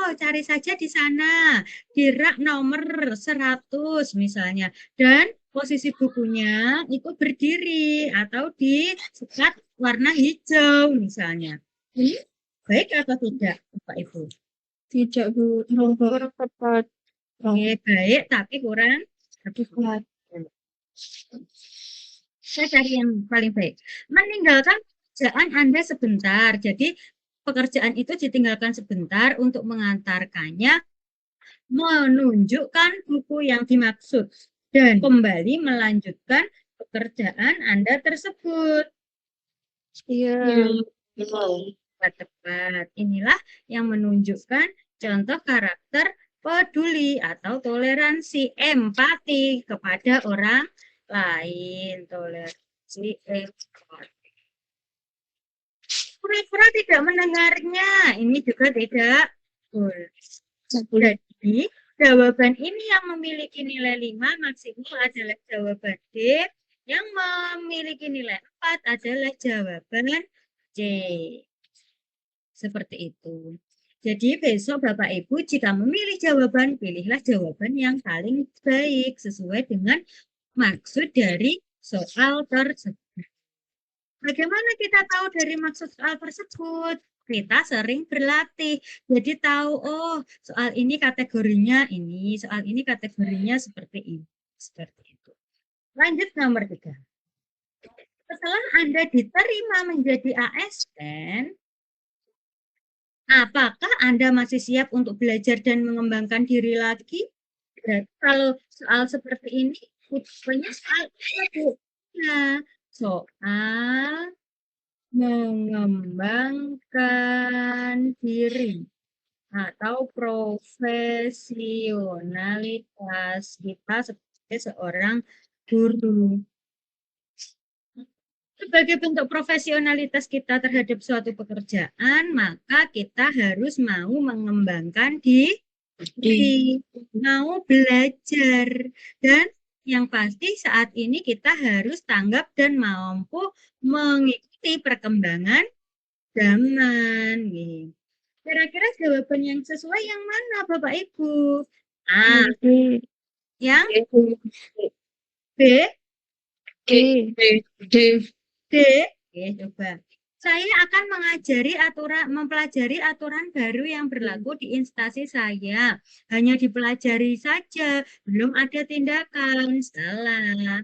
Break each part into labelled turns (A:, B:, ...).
A: oh cari saja di sana, di rak nomor 100 misalnya. Dan posisi bukunya itu berdiri atau di sekat warna hijau misalnya. Ini baik atau tidak, Bapak Ibu?
B: Tidak, Bu. Kurang tepat.
A: Oke, baik, tapi kurang tepat. Saya cari yang paling baik. Meninggalkan pekerjaan Anda sebentar. Jadi pekerjaan itu ditinggalkan sebentar untuk mengantarkannya menunjukkan buku yang dimaksud dan kembali melanjutkan pekerjaan Anda tersebut.
B: Iya.
A: Tepat. Inilah yang menunjukkan contoh karakter peduli atau toleransi, empati kepada orang lain. Toleransi, empati. Pura-pura tidak mendengarnya. Ini juga tidak boleh. Jadi, jawaban ini yang memiliki nilai 5 maksimal adalah jawaban D. Yang memiliki nilai 4 adalah jawaban C. Seperti itu. Jadi besok Bapak Ibu jika memilih jawaban, pilihlah jawaban yang paling baik sesuai dengan maksud dari soal tersebut. Bagaimana kita tahu dari maksud soal tersebut? Kita sering berlatih. Jadi tahu, oh soal ini kategorinya ini, soal ini kategorinya seperti ini. Seperti itu. Lanjut nomor 3. Setelah Anda diterima menjadi ASN, apakah Anda masih siap untuk belajar dan mengembangkan diri lagi? Kalau soal seperti ini, pokoknya soal itu. Nah, soal mengembangkan diri atau profesionalitas kita sebagai seorang guru. Sebagai bentuk profesionalitas kita terhadap suatu pekerjaan, maka kita harus mau mengembangkan diri, mau belajar. Dan yang pasti saat ini kita harus tanggap dan mampu mengikuti perkembangan zaman. Kira-kira jawaban yang sesuai yang mana, Bapak Ibu? A. Yang B. D. Oke, coba. Saya akan mempelajari aturan baru yang berlaku di instansi saya. Hanya dipelajari saja, belum ada tindakan. Salah.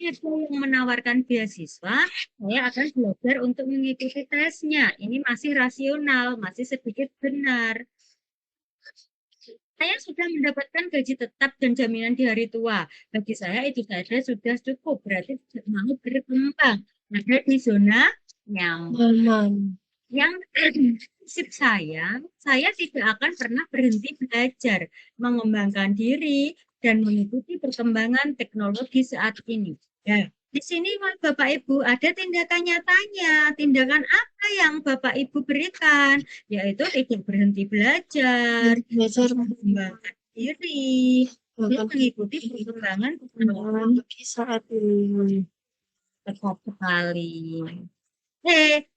A: Itu yang menawarkan beasiswa, saya akan belajar untuk mengikuti tesnya. Ini masih rasional, masih sedikit benar. Saya sudah mendapatkan gaji tetap dan jaminan di hari tua. Bagi saya itu saja sudah cukup. Berarti mau berkembang. Ada di zona nyaman. Yang prinsip saya tidak akan pernah berhenti belajar, mengembangkan diri, dan mengikuti perkembangan teknologi saat ini. Ya, di sini Bapak Ibu ada tindakan nyatanya. Tindakan apa yang Bapak Ibu berikan? Yaitu tidak berhenti belajar, mengembangkan diri, mengikuti perkembangan teknologi saat ini. Tepat sekali.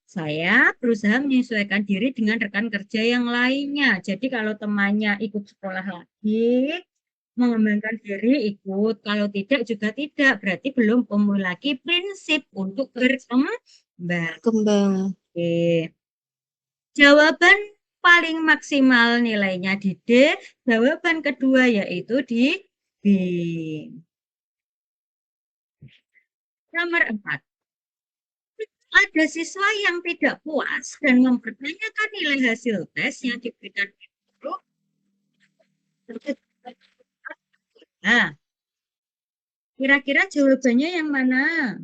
A: Saya berusaha menyesuaikan diri dengan rekan kerja yang lainnya. Jadi kalau temannya ikut sekolah lagi, mengembangkan diri ikut. Kalau tidak juga tidak. Berarti belum memiliki prinsip untuk berkembang. Oke. Jawaban paling maksimal nilainya di D. Jawaban kedua yaitu di B. Nomor 4. Ada siswa yang tidak puas dan mempertanyakan nilai hasil tes yang diberikan guru. Nah, kira-kira jawabannya yang mana?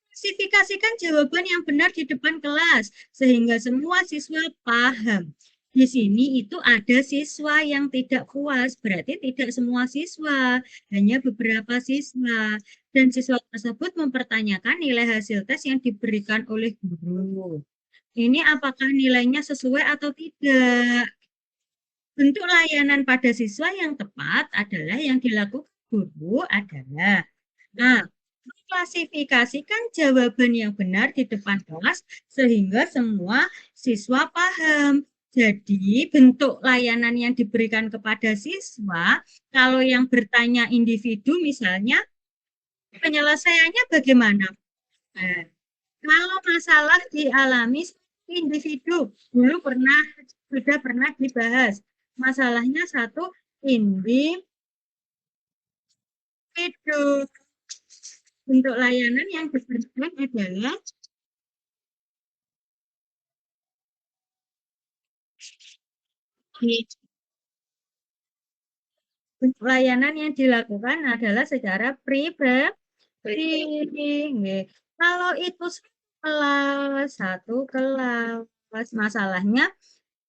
A: Klasifikasikan jawaban yang benar di depan kelas sehingga semua siswa paham. Di sini itu ada siswa yang tidak puas, berarti tidak semua siswa, hanya beberapa siswa. Dan siswa tersebut mempertanyakan nilai hasil tes yang diberikan oleh guru. Ini apakah nilainya sesuai atau tidak? Bentuk layanan pada siswa yang tepat adalah yang dilakukan guru adalah. Nah, mengklasifikasikan jawaban yang benar di depan kelas sehingga semua siswa paham. Jadi, bentuk layanan yang diberikan kepada siswa, kalau yang bertanya individu misalnya, penyelesaiannya bagaimana? Nah, kalau masalah dialami individu, dulu sudah pernah dibahas. Masalahnya satu individu. Bentuk layanan yang diberikan adalah bentuk layanan yang dilakukan adalah secara pribadi. Kalau itu satu kelas, masalahnya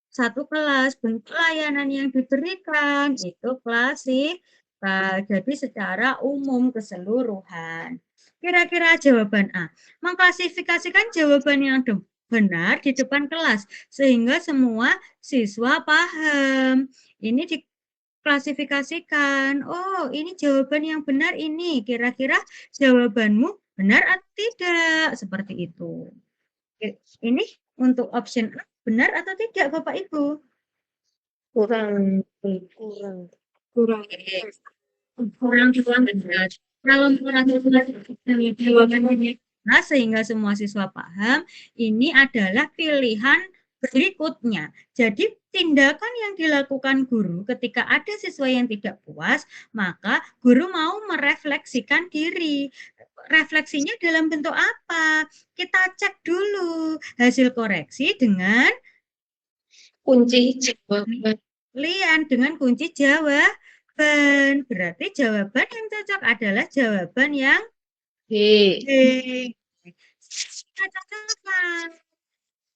A: satu kelas, bentuk layanan yang diberikan itu klasik, jadi secara umum keseluruhan. Kira-kira jawaban A, mengklasifikasikan jawaban yang benar di depan kelas sehingga semua siswa paham. Ini diklasifikasikan. Oh, ini jawaban yang benar ini. Kira-kira jawabanmu benar atau tidak? Seperti itu. Ini untuk option A, benar atau tidak Bapak Ibu?
B: kurang.
A: Kurang benar. Kalau jawabannya nah, sehingga semua siswa paham, ini adalah pilihan berikutnya. Jadi tindakan yang dilakukan guru ketika ada siswa yang tidak puas, maka guru mau merefleksikan diri. Refleksinya dalam bentuk apa? Kita cek dulu hasil koreksi dengan
B: Kunci jawaban.
A: dengan kunci jawaban. Berarti jawaban yang cocok adalah jawaban yang
B: B.
A: Kita cocokkan.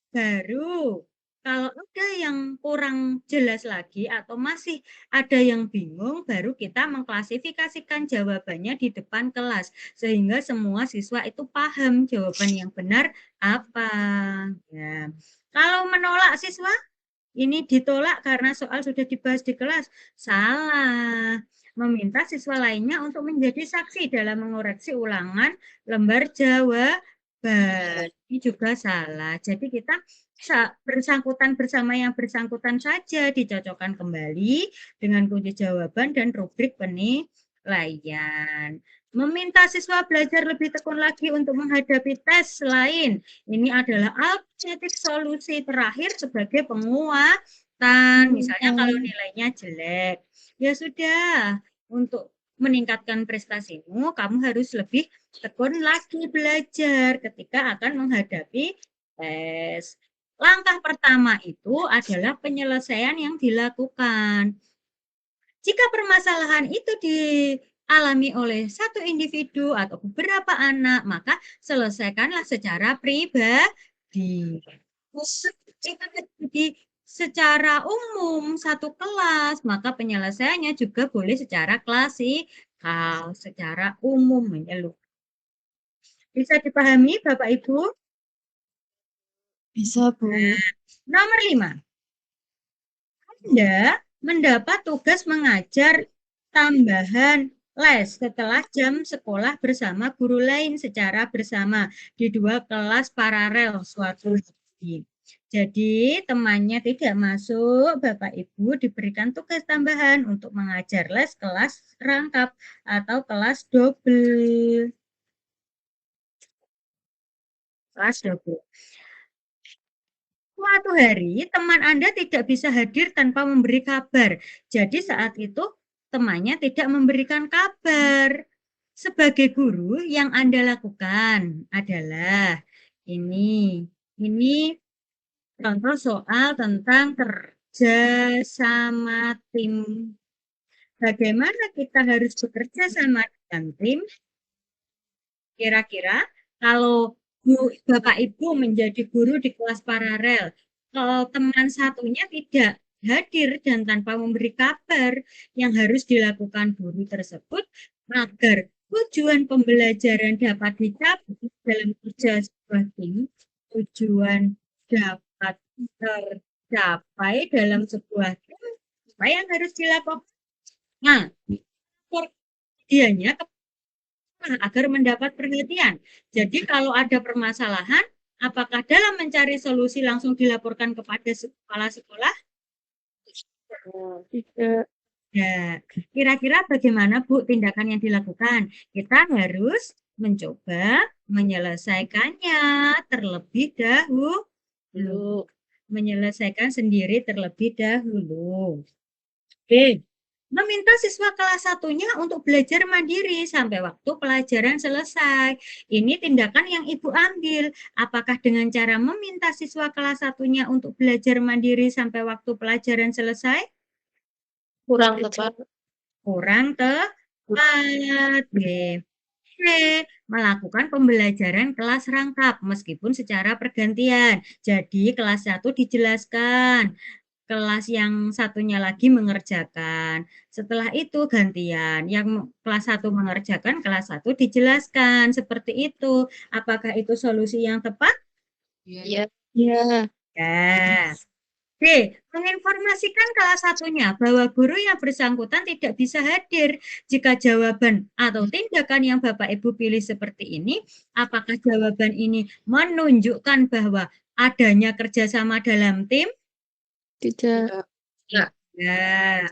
A: Baru kalau ada yang kurang jelas lagi atau masih ada yang bingung, baru kita mengklasifikasikan jawabannya di depan kelas sehingga semua siswa itu paham jawaban yang benar apa. Ya. Kalau menolak siswa, ini ditolak karena soal sudah dibahas di kelas. Salah. Meminta siswa lainnya untuk menjadi saksi dalam mengoreksi ulangan lembar jawaban. Ini juga salah. Jadi kita bersangkutan bersama yang bersangkutan saja dicocokkan kembali dengan kunci jawaban dan rubrik penilaian. Meminta siswa belajar lebih tekun lagi untuk menghadapi tes lain. Ini adalah alternatif solusi terakhir sebagai penguatan. Misalnya kalau nilainya jelek, ya sudah, untuk meningkatkan prestasimu, kamu harus lebih tekun lagi belajar ketika akan menghadapi tes. Langkah pertama itu adalah penyelesaian yang dilakukan. Jika permasalahan itu dialami oleh satu individu atau beberapa anak, maka selesaikanlah secara pribadi. Jadi secara umum satu kelas, maka penyelesaiannya juga boleh secara klasikal, secara umum menyeluruh. Bisa dipahami Bapak Ibu?
B: Bisa, Bu.
A: Nomor 5. Anda mendapat tugas mengajar tambahan les setelah jam sekolah bersama guru lain secara bersama di 2 kelas paralel suatu hari. Jadi temannya tidak masuk, Bapak Ibu diberikan tugas tambahan untuk mengajar les kelas rangkap atau kelas double. Kelas double. Suatu hari teman Anda tidak bisa hadir tanpa memberi kabar. Jadi saat itu temannya tidak memberikan kabar. Sebagai guru yang Anda lakukan adalah ini contoh soal tentang kerja sama tim. Bagaimana kita harus bekerja sama dengan tim? Kira-kira kalau Bapak Ibu menjadi guru di kelas paralel, kalau teman satunya tidak hadir dan tanpa memberi kabar, yang harus dilakukan guru tersebut agar tujuan pembelajaran dapat dicapai dalam kerja sebuah tim, tujuan dapat tercapai dalam sebuah tim, apa yang harus dilakukan? Nah, dianya agar mendapat perhatian. Jadi kalau ada permasalahan, apakah dalam mencari solusi langsung dilaporkan kepada kepala sekolah?
B: Tidak.
A: Ya, kira-kira bagaimana Bu tindakan yang dilakukan? Kita harus mencoba menyelesaikannya terlebih dahulu. Menyelesaikan sendiri terlebih dahulu. Oke. Meminta siswa kelas satunya untuk belajar mandiri sampai waktu pelajaran selesai. Ini tindakan yang Ibu ambil. Apakah dengan cara meminta siswa kelas satunya untuk belajar mandiri sampai waktu pelajaran selesai?
B: Kurang tepat.
A: Kurang tepat. B. C. Melakukan pembelajaran kelas rangkap meskipun secara pergantian. Jadi kelas 1 dijelaskan, kelas yang satunya lagi mengerjakan. Setelah itu gantian, yang kelas 1 mengerjakan, kelas 1 dijelaskan. Seperti itu. Apakah itu solusi yang tepat?
B: Iya. Iya.
A: Ya. B. Menginformasikan kelas satunya bahwa guru yang bersangkutan tidak bisa hadir. Jika jawaban atau tindakan yang Bapak Ibu pilih seperti ini, apakah jawaban ini menunjukkan bahwa adanya kerjasama dalam tim?
B: Tidak.
A: Ya.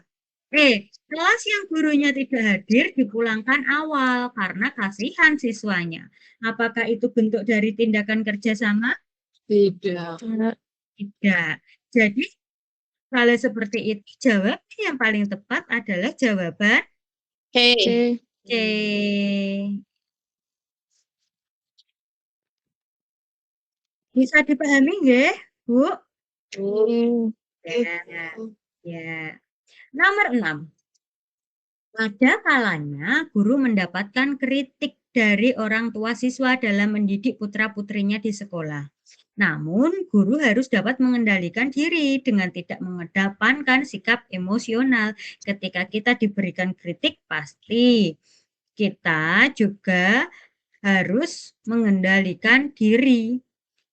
A: Kelas yang gurunya tidak hadir dipulangkan awal karena kasihan siswanya. Apakah itu bentuk dari tindakan kerjasama?
B: Tidak.
A: Tidak. Jadi, kalau seperti itu, jawaban yang paling tepat adalah jawaban
B: C.
A: C. Bisa dipahami nggih, Bu? Ya. Ya. Nomor 6. Pada kalanya guru mendapatkan kritik dari orang tua siswa dalam mendidik putra-putrinya di sekolah. Namun, guru harus dapat mengendalikan diri dengan tidak mengedepankan sikap emosional. Ketika kita diberikan kritik, pasti kita juga harus mengendalikan diri.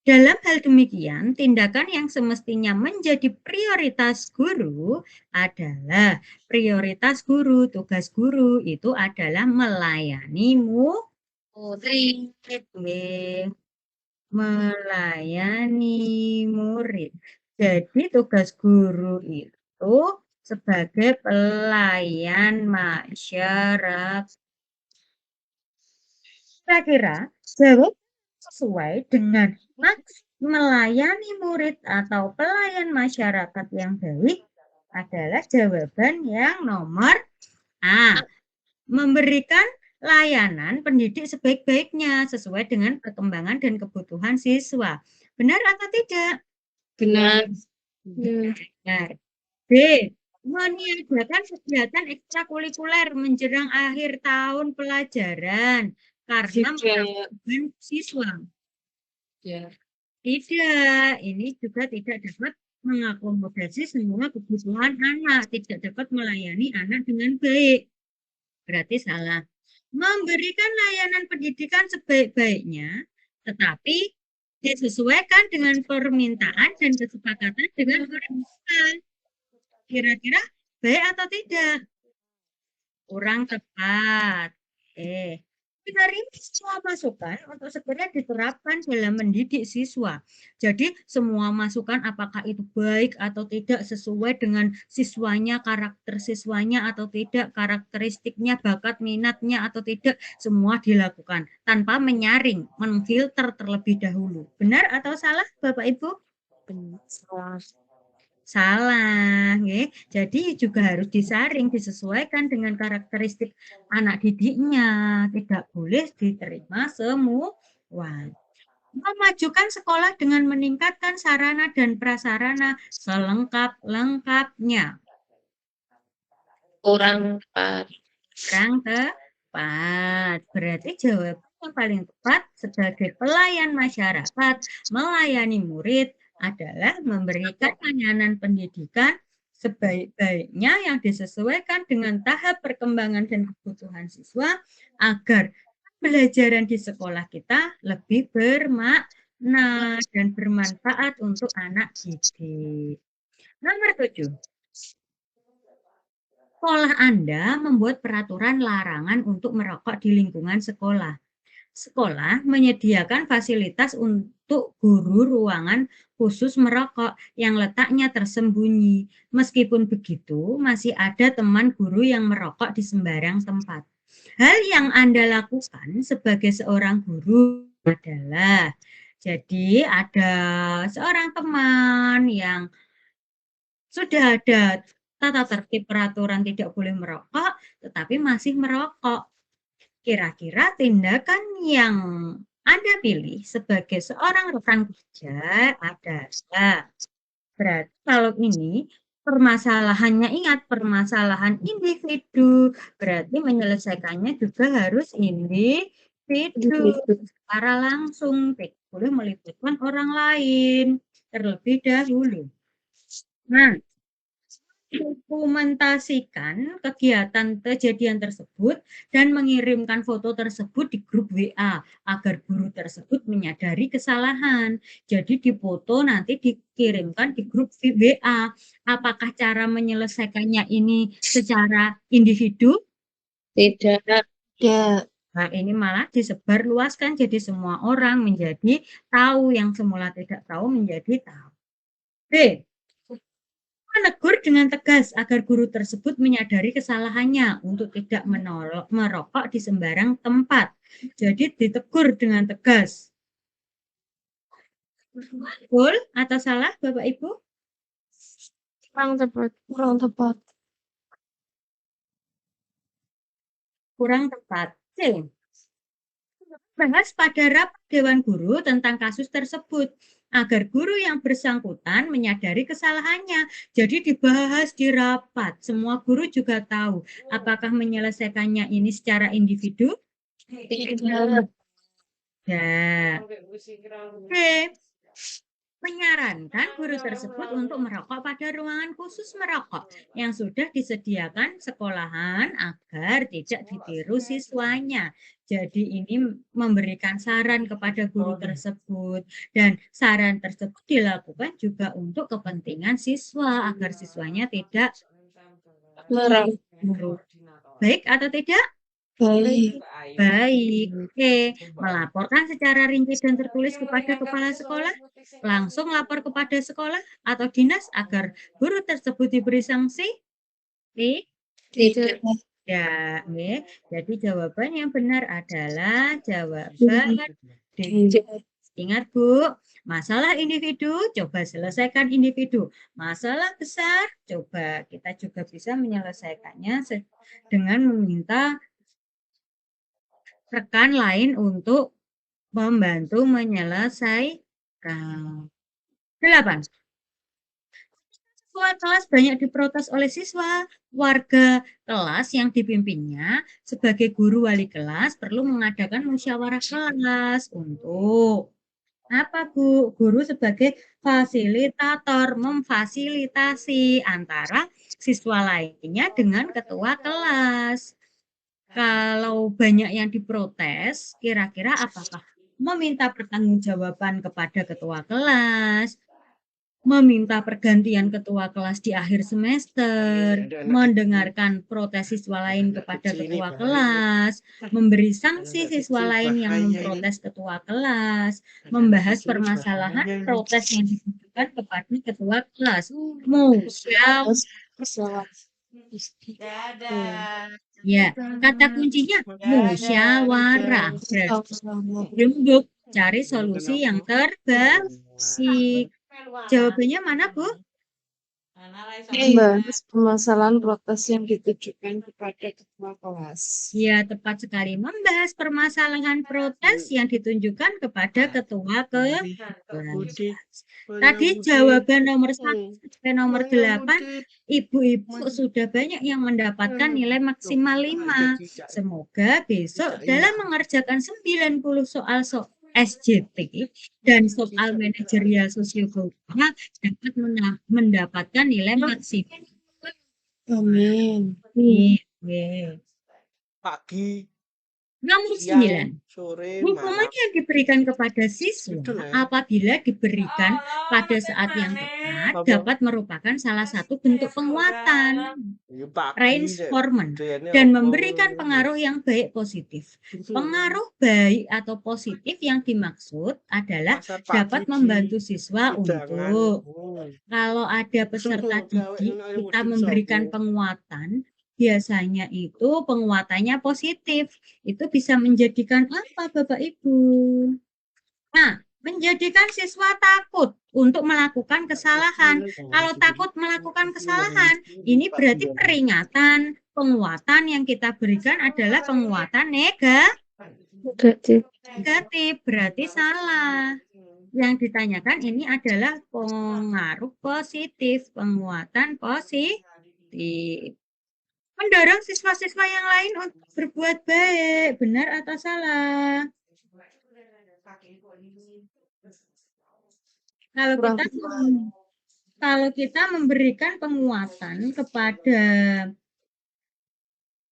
A: Dalam hal demikian, tindakan yang semestinya menjadi prioritas guru adalah tugas guru itu adalah melayani murid. Melayani murid. Jadi tugas guru itu sebagai pelayan masyarakat. Kira-kira jawab sesuai dengan melayani murid atau pelayan masyarakat yang baik adalah jawaban yang nomor A. Memberikan layanan pendidik sebaik-baiknya sesuai dengan perkembangan dan kebutuhan siswa. Benar atau tidak?
B: Benar.
A: Benar. B. Meniadakan kegiatan ekstrakurikuler menjelang akhir tahun pelajaran karena menambahkan siswa. Tidak, ini juga tidak dapat mengakomodasi semua kebutuhan anak, tidak dapat melayani anak dengan baik. Berarti salah. Memberikan layanan pendidikan sebaik-baiknya, tetapi disesuaikan dengan permintaan dan kesepakatan dengan orang tua. Kira-kira baik atau tidak? Kurang tepat. Menerima semua masukan untuk segera diterapkan dalam mendidik siswa. Jadi semua masukan apakah itu baik atau tidak sesuai dengan siswanya, karakter siswanya atau tidak, karakteristiknya, bakat, minatnya atau tidak, semua dilakukan tanpa menyaring, memfilter terlebih dahulu. Benar atau salah Bapak Ibu?
B: Benar.
A: Salah, ya. Jadi juga harus disaring, disesuaikan dengan karakteristik anak didiknya. Tidak boleh diterima semua. Memajukan sekolah dengan meningkatkan sarana dan prasarana selengkap-lengkapnya.
B: Kurang tepat.
A: Kurang tepat. Berarti jawaban yang paling tepat sebagai pelayan masyarakat, melayani murid, adalah memberikan layanan pendidikan sebaik-baiknya yang disesuaikan dengan tahap perkembangan dan kebutuhan siswa agar pembelajaran di sekolah kita lebih bermakna dan bermanfaat untuk anak didik. Nomor 7. sekolah Anda membuat peraturan larangan untuk merokok di lingkungan sekolah. Sekolah menyediakan fasilitas untuk guru ruangan khusus merokok yang letaknya tersembunyi. Meskipun begitu, masih ada teman guru yang merokok di sembarang tempat. Hal yang Anda lakukan sebagai seorang guru adalah, jadi ada seorang teman yang sudah ada tata tertib peraturan tidak boleh merokok, tetapi masih merokok. Kira-kira tindakan yang Anda pilih sebagai seorang rekan kerja adalah, berarti kalau ini permasalahannya, ingat permasalahan individu, berarti menyelesaikannya juga harus individu secara langsung, tidak boleh melibatkan orang lain terlebih dahulu. Nah, dokumentasikan kegiatan kejadian tersebut dan mengirimkan foto tersebut di grup WA agar guru tersebut menyadari kesalahan. Jadi dipoto nanti dikirimkan di grup WA. Apakah cara menyelesaikannya ini secara individu?
B: Tidak.
C: Tidak.
A: Nah, ini malah disebar luaskan jadi semua orang menjadi tahu, yang semula tidak tahu menjadi tahu. B. Menegur dengan tegas agar guru tersebut menyadari kesalahannya untuk tidak merokok di sembarang tempat. Jadi ditegur dengan tegas. Betul atau salah, Bapak Ibu?
B: Kurang tepat.
C: Kurang tepat.
A: Kurang tepat. C. Bahas pada rapat Dewan Guru tentang kasus tersebut agar guru yang bersangkutan menyadari kesalahannya. Jadi dibahas di rapat. Semua guru juga tahu apakah menyelesaikannya ini secara individu.
B: Tidak.
A: Ya. Oke. Menyarankan guru tersebut untuk merokok pada ruangan khusus merokok yang sudah disediakan sekolahan agar tidak ditiru siswanya. Jadi ini memberikan saran kepada guru tersebut, dan saran tersebut dilakukan juga untuk kepentingan siswa agar siswanya tidak merokok. Baik atau tidak?
C: Baik.
A: Baik. Oke. Melaporkan secara rinci dan tertulis kepada kepala sekolah, langsung lapor kepada sekolah atau dinas agar guru tersebut diberi sanksi?
B: Tidak.
A: Ya, jadi jawaban yang benar adalah jawaban D. Ingat Bu, masalah individu coba selesaikan individu. Masalah besar coba kita juga bisa menyelesaikannya dengan meminta rekan lain untuk membantu menyelesaikan. 8. Siswa kelas banyak diprotes oleh siswa. Warga kelas yang dipimpinnya sebagai guru wali kelas perlu mengadakan musyawarah kelas untuk apa, Bu? Guru sebagai fasilitator, memfasilitasi antara siswa lainnya dengan ketua kelas. Kalau banyak yang diprotes, kira-kira apakah meminta pertanggungjawaban kepada ketua kelas, meminta pergantian ketua kelas di akhir semester, mendengarkan protes siswa lain kepada ketua kelas, memberi sanksi siswa lain yang memprotes ketua kelas, membahas permasalahan protes yang ditujukan kepada ketua kelas, ya, kata kuncinya musyawarah. Rembuk, cari solusi yang terbaik. Jawabannya mana, Bu?
C: Membahas permasalahan protes yang ditujukan kepada ketua kelas.
A: Ya, tepat sekali. Membahas permasalahan protes yang ditunjukkan kepada ketua kelas. Tadi jawaban nomor 1 sampai nomor 8, ibu-ibu sudah banyak yang mendapatkan nilai maksimal 5. Semoga besok dalam mengerjakan 90 soal SJT dan soal manajerial sosiokultural dapat mendapatkan nilai maksimal.
C: Amin.
A: Pagi. Nomor 9. Hukuman yang diberikan kepada siswa apabila diberikan pada saat yang tepat dapat merupakan salah satu bentuk penguatan, reinforcement, dan memberikan pengaruh yang baik positif. Pengaruh baik atau positif yang dimaksud adalah dapat membantu siswa untuk kalau ada peserta didik kita memberikan penguatan, biasanya itu penguatannya positif. Itu bisa menjadikan apa, Bapak Ibu? Nah, menjadikan siswa takut untuk melakukan kesalahan. Kalau takut melakukan kesalahan, ini berarti peringatan. Penguatan yang kita berikan adalah penguatan
B: Negatif.
A: negatif, berarti salah. Yang ditanyakan ini adalah pengaruh positif, penguatan positif. Mendorong siswa-siswa yang lain untuk berbuat baik, benar atau salah? Kalau kita memberikan penguatan kepada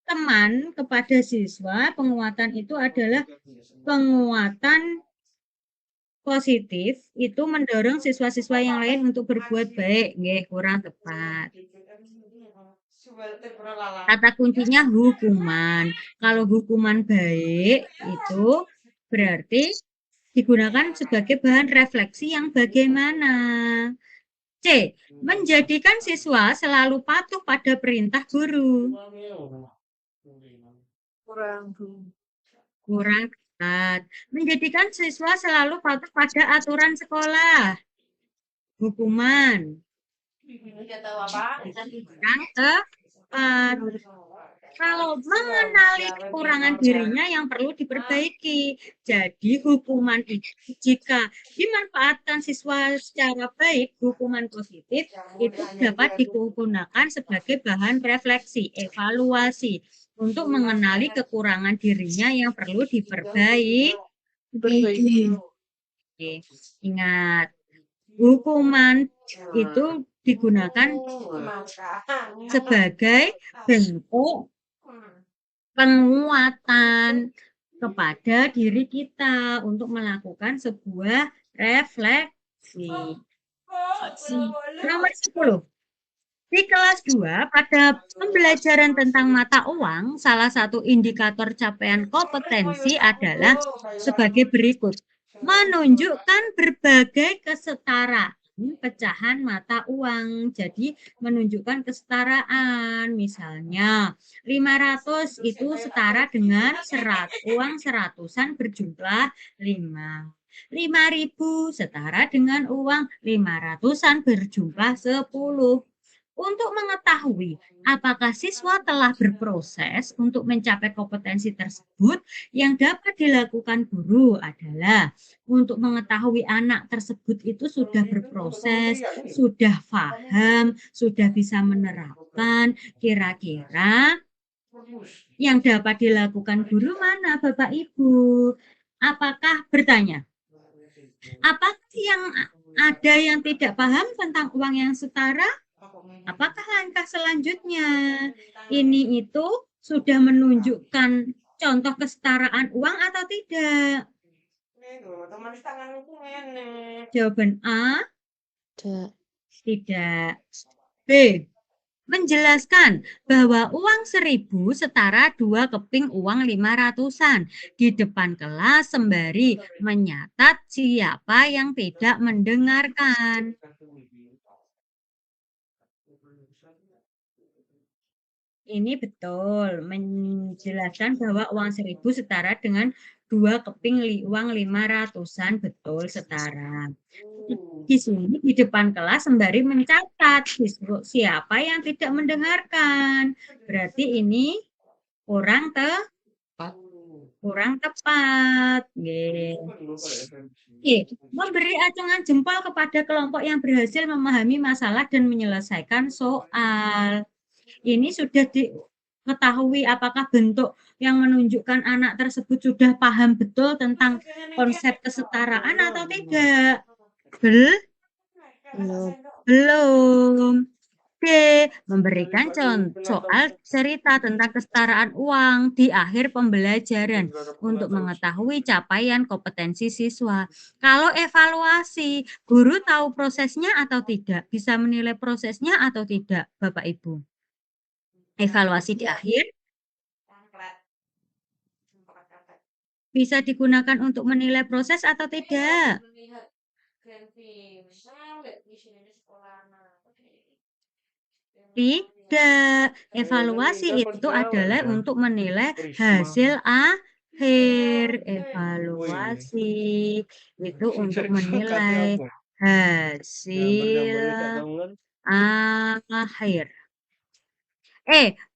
A: teman, kepada siswa, penguatan itu adalah penguatan positif, itu mendorong siswa-siswa yang lain untuk berbuat baik, nggih, kurang tepat. Kata kuncinya hukuman. Kalau hukuman baik itu berarti digunakan sebagai bahan refleksi yang bagaimana. C. Menjadikan siswa selalu patuh pada perintah guru. Kurang tepat. Menjadikan siswa selalu patuh pada aturan sekolah. Hukuman. Kurang tepat. Kalau mengenali kekurangan dirinya yang perlu diperbaiki. Jadi hukuman itu jika dimanfaatkan siswa secara baik, hukuman positif itu dapat digunakan sebagai bahan refleksi, evaluasi untuk mengenali kekurangan dirinya yang perlu diperbaiki. Oke, ingat, hukuman itu digunakan sebagai bentuk penguatan kepada diri kita untuk melakukan sebuah refleksi. Nomor 10. Di kelas 2, pada pembelajaran tentang mata uang, salah satu indikator capaian kompetensi adalah sebagai berikut. Menunjukkan berbagai kesetaraan pecahan mata uang. Jadi menunjukkan kesetaraan. Misalnya 500 itu setara dengan uang seratusan berjumlah 5. 5.000 setara dengan uang 500-an berjumlah 10. Untuk mengetahui apakah siswa telah berproses untuk mencapai kompetensi tersebut, yang dapat dilakukan guru adalah untuk mengetahui anak tersebut itu sudah berproses, sudah paham, sudah bisa menerapkan. Kira-kira yang dapat dilakukan guru mana, Bapak Ibu? Apakah bertanya? Apakah yang ada yang tidak paham tentang uang yang setara? Apakah langkah selanjutnya ini itu sudah menunjukkan contoh kesetaraan uang atau tidak? Jawaban A, tidak. B, menjelaskan bahwa uang 1.000 setara 2 keping uang 500-an. Di depan kelas sembari menyatat siapa yang tidak mendengarkan. Ini betul, menjelaskan bahwa uang 1.000 setara dengan 2 keping uang 500-an, betul setara. Di sini di depan kelas sembari mencatat siapa yang tidak mendengarkan. Berarti ini kurang tepat. Memberi acungan jempol kepada kelompok yang berhasil memahami masalah dan menyelesaikan soal. Ini sudah diketahui apakah bentuk yang menunjukkan anak tersebut sudah paham betul tentang konsep kesetaraan atau tidak? Belum. D. Memberikan soal cerita tentang kesetaraan uang di akhir pembelajaran untuk mengetahui capaian kompetensi siswa. Kalau evaluasi, guru tahu prosesnya atau tidak? Bisa menilai prosesnya atau tidak, Bapak Ibu? Evaluasi di akhir bisa digunakan untuk menilai proses atau tidak? Tidak. Evaluasi itu adalah untuk menilai hasil akhir. Evaluasi itu untuk menilai hasil akhir.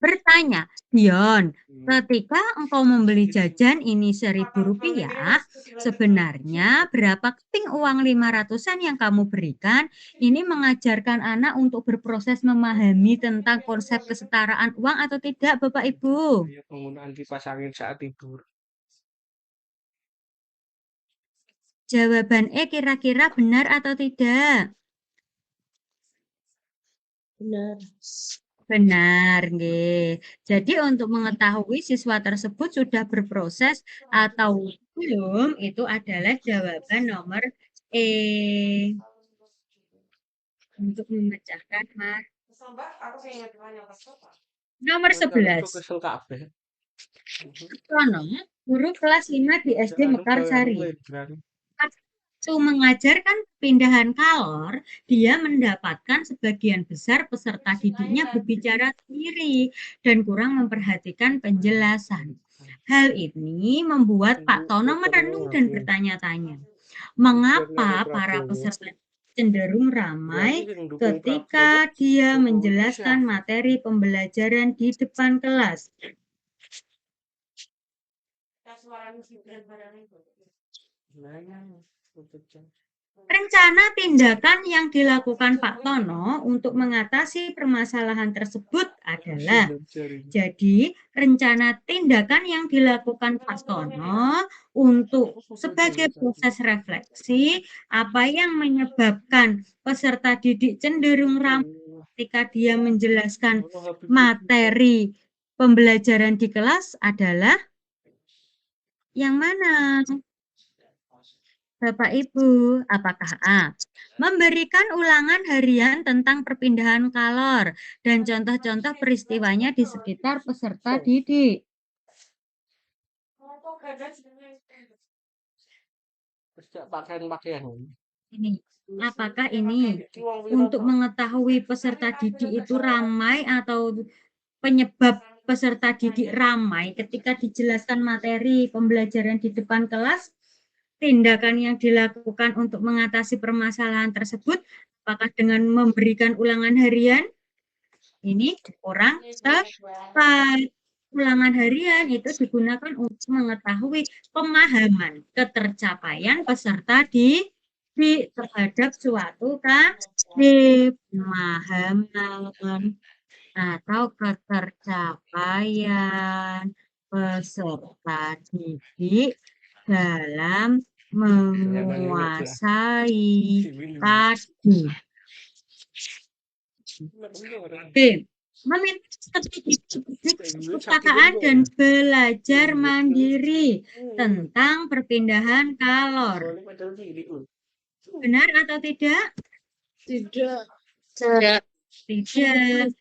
A: Bertanya, Dion, ketika engkau membeli jajan ini Rp1.000, sebenarnya berapa keping uang 500-an yang kamu berikan? Ini mengajarkan anak untuk berproses memahami tentang konsep kesetaraan uang atau tidak, Bapak Ibu?
B: Penggunaan kipas angin saat tidur.
A: Jawaban kira-kira benar atau tidak?
C: Benar.
A: Benar, nggih. Jadi untuk mengetahui siswa tersebut sudah berproses atau belum, itu adalah jawaban nomor E. Untuk memecahkan nomor 11. Sono, guru kelas 5 di SD Mekarsari. Waktu mengajarkan pindahan kalor, dia mendapatkan sebagian besar peserta didiknya berbicara sendiri dan kurang memperhatikan penjelasan. Hal ini membuat Pak Tono merenung dan bertanya-tanya, mengapa para peserta cenderung ramai ketika dia menjelaskan materi pembelajaran di depan kelas? Rencana tindakan yang dilakukan Pak Tono untuk mengatasi permasalahan tersebut adalah, jadi rencana tindakan yang dilakukan Pak Tono untuk sebagai proses refleksi apa yang menyebabkan peserta didik cenderung ramai ketika dia menjelaskan materi pembelajaran di kelas adalah yang mana? Bapak Ibu, apakah A. Memberikan ulangan harian tentang perpindahan kalor dan contoh-contoh peristiwanya di sekitar peserta didik? Ini, apakah ini untuk mengetahui peserta didik itu ramai atau penyebab peserta didik ramai ketika dijelaskan materi pembelajaran di depan kelas? Tindakan yang dilakukan untuk mengatasi permasalahan tersebut, apakah dengan memberikan ulangan harian? Ini kurang tepat. Ulangan harian itu digunakan untuk mengetahui pemahaman ketercapaian peserta terhadap suatu pemahaman atau ketercapaian peserta didik dalam menguasai tadi. B. Meminta perpustakaan dan belajar mandiri tentang perpindahan kalor. Benar atau tidak?
C: Tidak.
A: Tidak.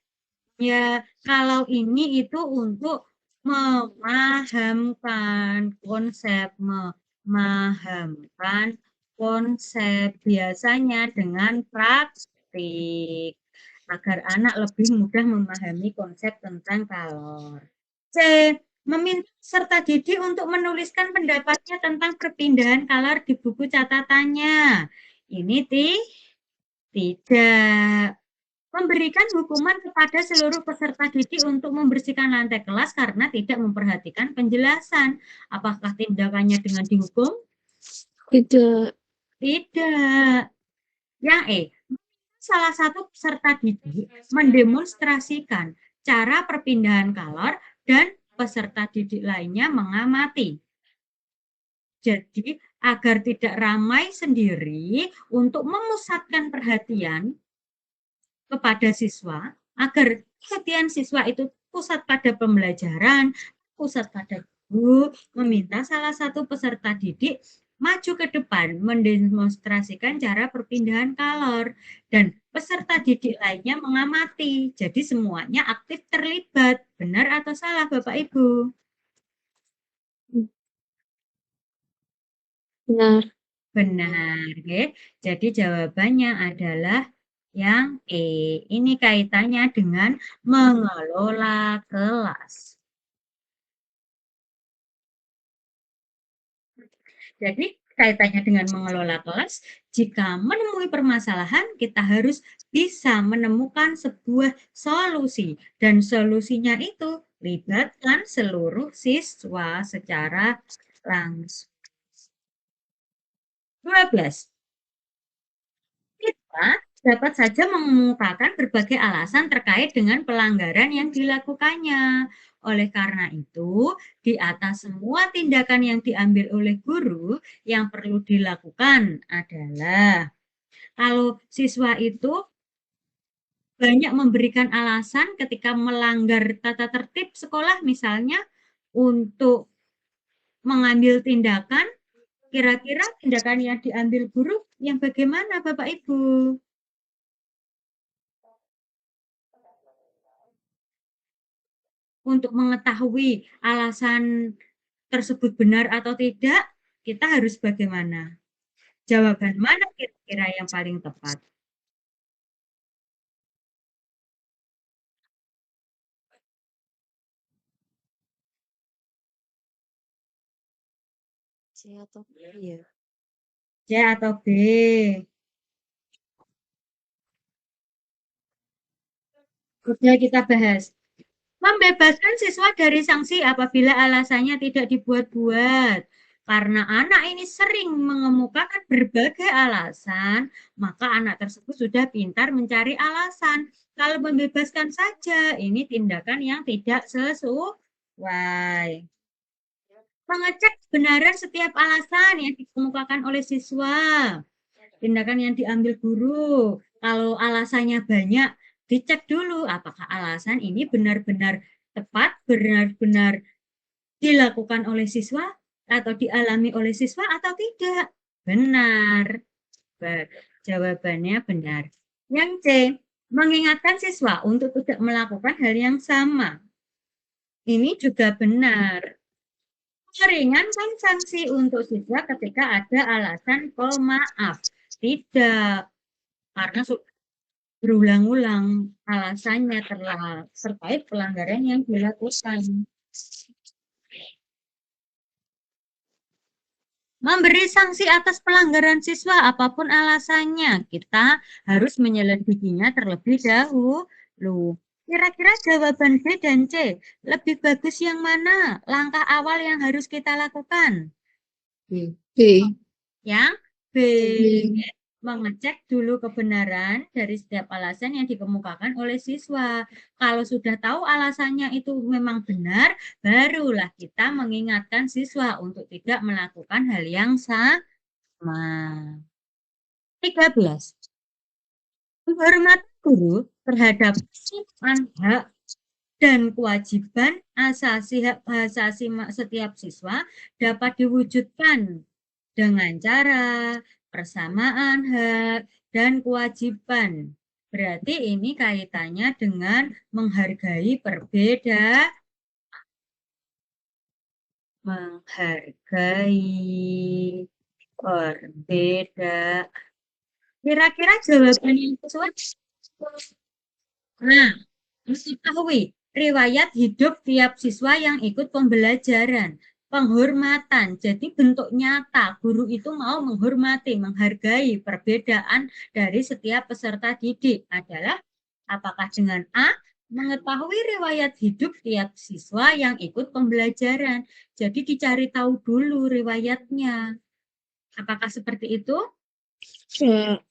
A: Ya, kalau ini itu untuk memahamkan konsep biasanya dengan praktik agar anak lebih mudah memahami konsep tentang kalor. C. Meminta peserta didik untuk menuliskan pendapatnya tentang perpindahan kalor di buku catatannya. Ini tidak. Memberikan hukuman kepada seluruh peserta didik untuk membersihkan lantai kelas karena tidak memperhatikan penjelasan. Apakah tindakannya dengan dihukum?
C: Tidak.
A: Tidak. Yang E. Salah satu peserta didik mendemonstrasikan cara perpindahan kalor dan peserta didik lainnya mengamati. Jadi, agar tidak ramai sendiri untuk memusatkan perhatian, kepada siswa agar perhatian siswa itu pusat pada pembelajaran, pusat pada guru, meminta salah satu peserta didik maju ke depan mendemonstrasikan cara perpindahan kalor dan peserta didik lainnya mengamati. Jadi semuanya aktif terlibat. Benar atau salah Bapak Ibu?
C: Benar.
A: Benar, ya. Jadi jawabannya adalah yang E. Ini kaitannya dengan mengelola kelas. Jadi kaitannya dengan mengelola kelas, jika menemui permasalahan, kita harus bisa menemukan sebuah solusi. Dan solusinya itu libatkan seluruh siswa secara langsung. 12. Kita dapat saja mengemukakan berbagai alasan terkait dengan pelanggaran yang dilakukannya. Oleh karena itu, di atas semua tindakan yang diambil oleh guru, yang perlu dilakukan adalah kalau siswa itu banyak memberikan alasan ketika melanggar tata tertib sekolah, misalnya untuk mengambil tindakan, kira-kira tindakan yang diambil guru yang bagaimana Bapak Ibu? Untuk mengetahui alasan tersebut benar atau tidak, kita harus bagaimana? Jawaban mana kira-kira yang paling tepat?
C: C atau B ya?
A: C atau B? Sudah kita bahas. Membebaskan siswa dari sanksi apabila alasannya tidak dibuat-buat. Karena anak ini sering mengemukakan berbagai alasan, maka anak tersebut sudah pintar mencari alasan. Kalau membebaskan saja, ini tindakan yang tidak sesuai. Mengecek kebenaran setiap alasan yang dikemukakan oleh siswa. Tindakan yang diambil guru. Kalau alasannya banyak, dicek dulu apakah alasan ini benar-benar tepat, benar-benar dilakukan oleh siswa atau dialami oleh siswa atau tidak. Benar. Jawabannya benar. Yang C, mengingatkan siswa untuk tidak melakukan hal yang sama. Ini juga benar. Meringankan sanksi untuk siswa ketika ada alasan pemaaf. Tidak, karena berulang-ulang alasannya terkait pelanggaran yang dilakukan. Memberi sanksi atas pelanggaran siswa apapun alasannya, kita harus menyelidikinya terlebih dahulu. Kira-kira jawaban B dan C lebih bagus yang mana? Langkah awal yang harus kita lakukan?
C: B.
A: Yang B.
C: B.
A: Mengecek dulu kebenaran dari setiap alasan yang dikemukakan oleh siswa. Kalau sudah tahu alasannya itu memang benar, barulah kita mengingatkan siswa untuk tidak melakukan hal yang sama. 13. Menghormati guru terhadap hak dan kewajiban asasi hak asasi setiap siswa dapat diwujudkan dengan cara persamaan hak dan kewajiban. Berarti ini kaitannya dengan menghargai perbedaan. Kira-kira jawaban yang sesuai. Nah, mengetahui riwayat hidup tiap siswa yang ikut pembelajaran. Penghormatan, jadi bentuk nyata guru itu mau menghormati, menghargai perbedaan dari setiap peserta didik adalah apakah dengan A, mengetahui riwayat hidup tiap siswa yang ikut pembelajaran. Jadi dicari tahu dulu riwayatnya. Apakah seperti itu? Tidak.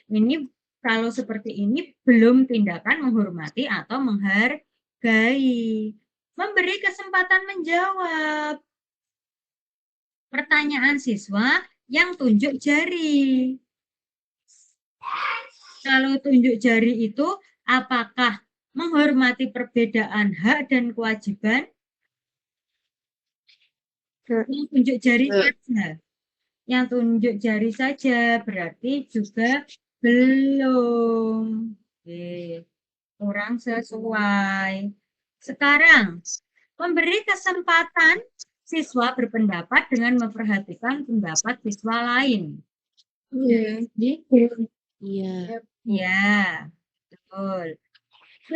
A: Ini kalau seperti ini belum tindakan menghormati atau menghargai. Memberi kesempatan menjawab pertanyaan siswa yang tunjuk jari. Kalau tunjuk jari itu apakah menghormati perbedaan hak dan kewajiban? Yang tunjuk jari saja. Yang tunjuk jari saja berarti juga belum. Oke, kurang sesuai. Sekarang, memberi kesempatan siswa berpendapat dengan memperhatikan pendapat siswa lain.
C: Iya.
D: Iya.
A: Ya, betul. C.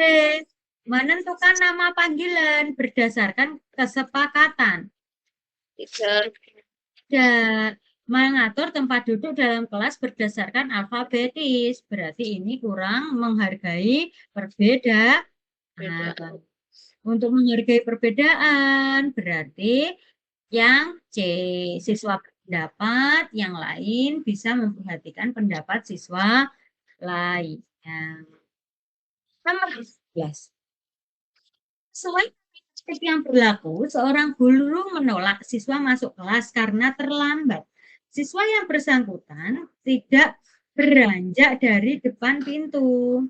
A: Menentukan nama panggilan berdasarkan kesepakatan. Tidak. Mengatur tempat duduk dalam kelas berdasarkan alfabetis. Berarti ini kurang menghargai perbedaan. Untuk menghargai perbedaan berarti yang C, siswa berpendapat, yang lain bisa memperhatikan pendapat siswa lainnya. Nomor 11. Sesuai prinsip yang berlaku, seorang guru menolak siswa masuk kelas karena terlambat. Siswa yang bersangkutan tidak beranjak dari depan pintu.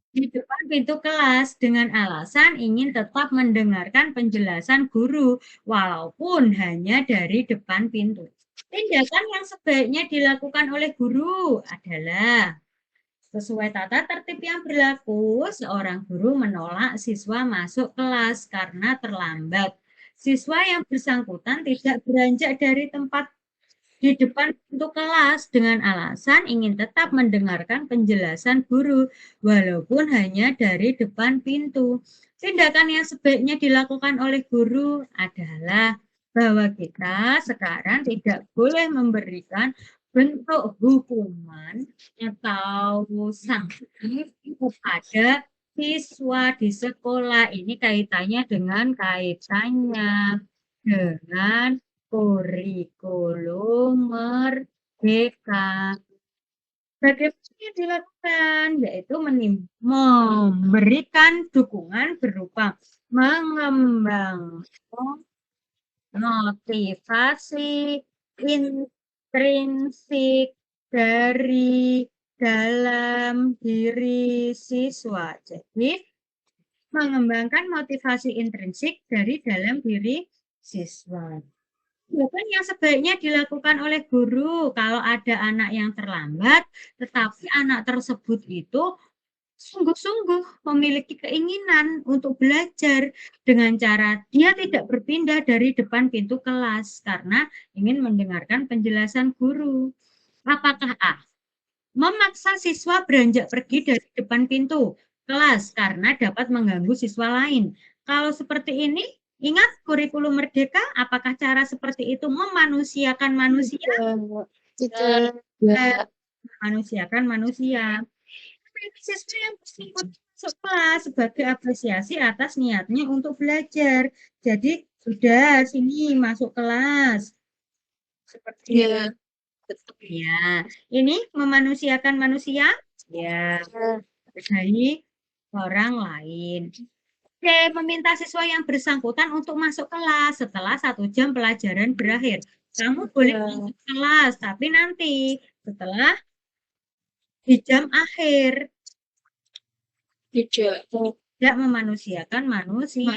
A: Di depan pintu kelas dengan alasan ingin tetap mendengarkan penjelasan guru walaupun hanya dari depan pintu. Tindakan yang sebaiknya dilakukan oleh guru adalah sesuai tata tertib yang berlaku, seorang guru menolak siswa masuk kelas karena terlambat. Siswa yang bersangkutan tidak beranjak dari tempat di depan pintu kelas dengan alasan ingin tetap mendengarkan penjelasan guru walaupun hanya dari depan pintu. Tindakan yang sebaiknya dilakukan oleh guru adalah bahwa kita sekarang tidak boleh memberikan bentuk hukuman atau sanksi kepada siswa di sekolah. Ini kaitannya dengan kurikulum merdeka. Bagaimana yang dilakukan? Yaitu memberikan dukungan berupa mengembangkan motivasi intrinsik dari dalam diri siswa. Jadi, mengembangkan motivasi intrinsik dari dalam diri siswa. Bukan yang sebaiknya dilakukan oleh guru kalau ada anak yang terlambat, tetapi anak tersebut itu sungguh-sungguh memiliki keinginan untuk belajar dengan cara dia tidak berpindah dari depan pintu kelas karena ingin mendengarkan penjelasan guru. Apakah A? Memaksa siswa beranjak pergi dari depan pintu kelas karena dapat mengganggu siswa lain. Kalau seperti ini, ingat kurikulum merdeka, apakah cara seperti itu memanusiakan manusia?
C: Tidak.
A: Memanusiakan manusia. Siswa yang bersifat masuk kelas sebagai apresiasi atas niatnya untuk belajar. Jadi, sudah sini masuk kelas. Seperti ya, ini memanusiakan manusia? Ya, dari orang lain. Oke, meminta siswa yang bersangkutan untuk masuk kelas setelah 1 jam pelajaran berakhir. Kamu boleh masuk kelas, tapi nanti setelah di jam akhir. Tidak memanusiakan manusia.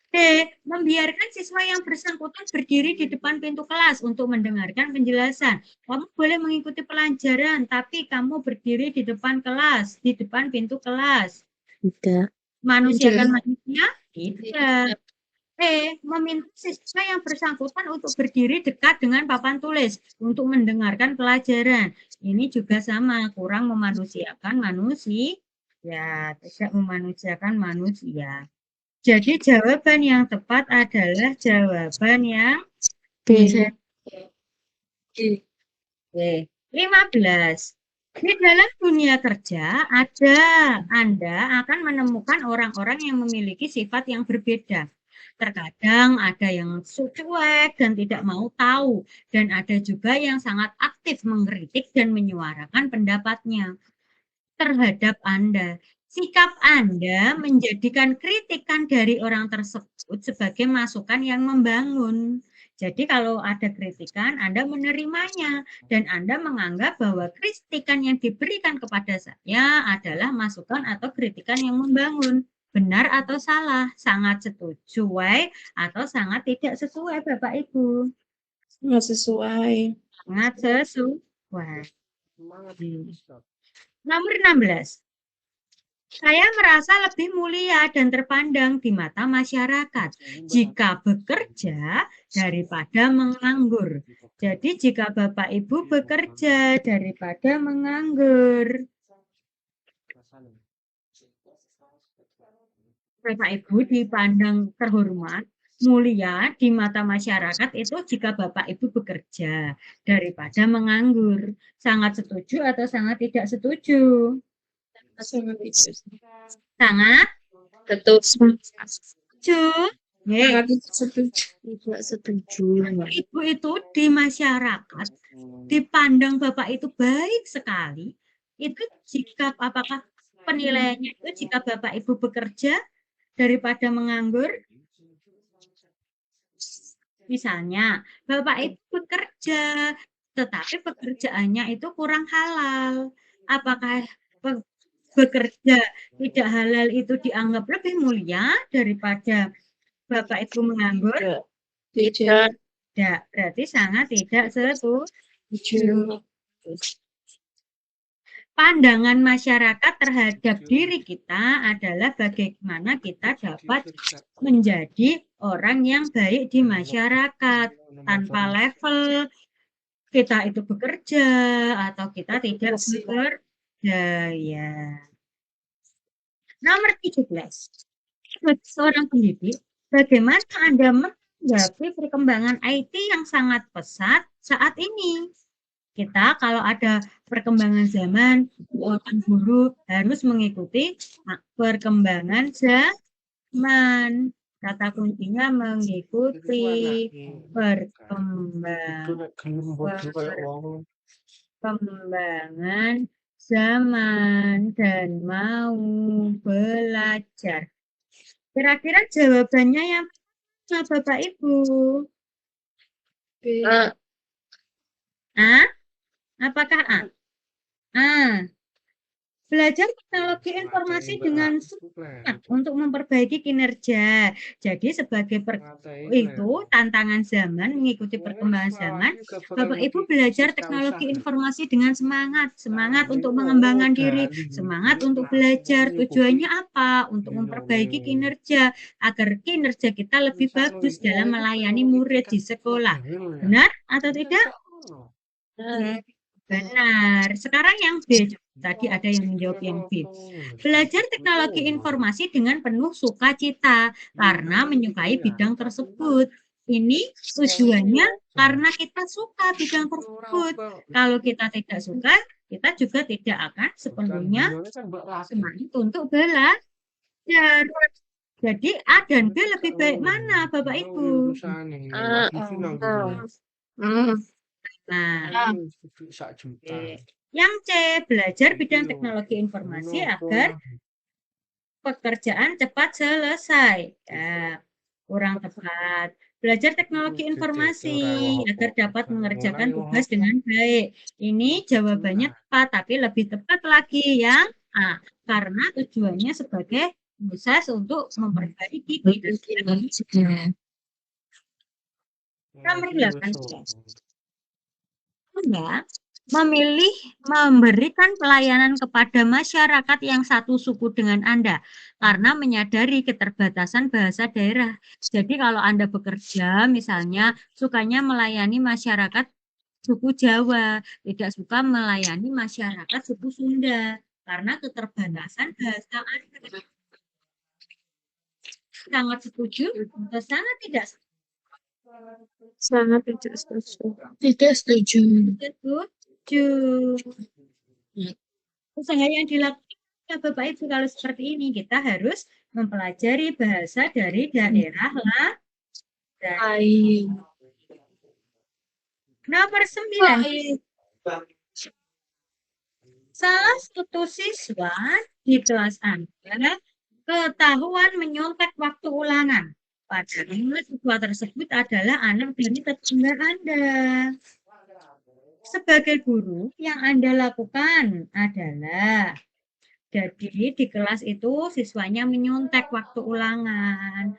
A: D. Membiarkan siswa yang bersangkutan berdiri di depan pintu kelas untuk mendengarkan penjelasan. Kamu boleh mengikuti pelajaran, tapi kamu berdiri di depan kelas, di depan pintu kelas.
D: Tidak.
A: Manusiakan manusia? Tidak. Meminta siswa yang bersangkutan untuk berdiri dekat dengan papan tulis untuk mendengarkan pelajaran. Ini juga sama, kurang memanusiakan manusia. Ya, tidak memanusiakan manusia. Jadi jawaban yang tepat adalah jawaban yang
D: B.
A: 15. Di dalam dunia kerja, Anda akan menemukan orang-orang yang memiliki sifat yang berbeda. Terkadang ada yang cuek dan tidak mau tahu, dan ada juga yang sangat aktif mengkritik dan menyuarakan pendapatnya terhadap Anda. Sikap Anda menjadikan kritikan dari orang tersebut sebagai masukan yang membangun. Jadi kalau ada kritikan, Anda menerimanya dan Anda menganggap bahwa kritikan yang diberikan kepada saya adalah masukan atau kritikan yang membangun. Benar atau salah? Sangat sesuai atau sangat tidak sesuai, Bapak Ibu?
C: Nggak sesuai.
A: Sangat sesuai.
B: Semangat,
A: Hmm.
B: Ustaz.
A: Nomor 16. Saya merasa lebih mulia dan terpandang di mata masyarakat jika bekerja daripada menganggur. Jadi jika Bapak Ibu bekerja daripada menganggur. Bapak Ibu dipandang terhormat, mulia di mata masyarakat itu jika Bapak Ibu bekerja daripada menganggur. Sangat setuju atau sangat tidak setuju?
C: Sangat itu.
A: Sangat
D: Betul.
A: setuju.
C: Sangat tidak setuju.
D: Tidak setuju.
A: Ibu itu di masyarakat dipandang Bapak itu baik sekali. Itu jika apakah penilaiannya itu jika Bapak Ibu bekerja daripada menganggur? Misalnya, Bapak Ibu bekerja, tetapi pekerjaannya itu kurang halal. Apakah bekerja tidak halal itu dianggap lebih mulia daripada Bapak Ibu menganggur?
C: Tidak.
A: Tidak, berarti sangat tidak setuju. Pandangan masyarakat terhadap diri kita adalah bagaimana kita dapat menjadi orang yang baik di masyarakat tanpa level kita itu bekerja atau kita tidak bekerja, ya. Nomor 17. Sebagai seorang pendidik, bagaimana Anda menanggapi perkembangan IT yang sangat pesat saat ini? Kita kalau ada perkembangan zaman, seorang guru harus mengikuti perkembangan zaman. Kata kuncinya mengikuti perkembangan zaman dan mau belajar. Kira-kira jawabannya yang mana, Bapak Ibu? A? Apakah A? Belajar teknologi informasi dengan semangat untuk memperbaiki kinerja. Jadi sebagai itu tantangan zaman, mengikuti perkembangan zaman, Bapak Ibu belajar teknologi informasi dengan semangat untuk mengembangkan diri, semangat untuk belajar. Tujuannya apa? Untuk memperbaiki kinerja, agar kinerja kita lebih bagus dalam melayani murid di sekolah. Benar atau tidak? Benar. Sekarang yang B. Tadi ada yang menjawab yang B. Belajar teknologi informasi dengan penuh sukacita karena menyukai bidang tersebut. Ini tujuannya karena kita suka bidang tersebut. Kalau kita tidak suka, kita juga tidak akan sepenuhnya semangat untuk belajar. Jadi A dan B lebih baik mana, Bapak Ibu? Nah, yang C, belajar bidang teknologi informasi agar pekerjaan cepat selesai. Ya, kurang tepat. Belajar teknologi informasi agar dapat mengerjakan tugas dengan baik. Ini jawabannya tepat, tapi lebih tepat lagi yang A. Karena tujuannya sebagai proses untuk memperbaiki kinerja. Nomor 18. Anda memilih memberikan pelayanan kepada masyarakat yang satu suku dengan Anda karena menyadari keterbatasan bahasa daerah. Jadi kalau Anda bekerja misalnya sukanya melayani masyarakat suku Jawa, tidak suka melayani masyarakat suku Sunda karena keterbatasan bahasa Anda. Sangat setuju atau sangat tidak setuju?
C: Sangat tidak setuju.
D: Tidak setuju.
A: Setuju. Usaha yang dilakukan Bapak Ibu kalau seperti ini, kita harus mempelajari bahasa dari daerah lain. Nomor 9. Salah satu siswa di kelas Anda ketahuan menyontek waktu ulangan. Padahal siswa tersebut adalah anak dari tetangga Anda. Sebagai guru, yang Anda lakukan adalah jadi di kelas itu siswanya menyontek waktu ulangan.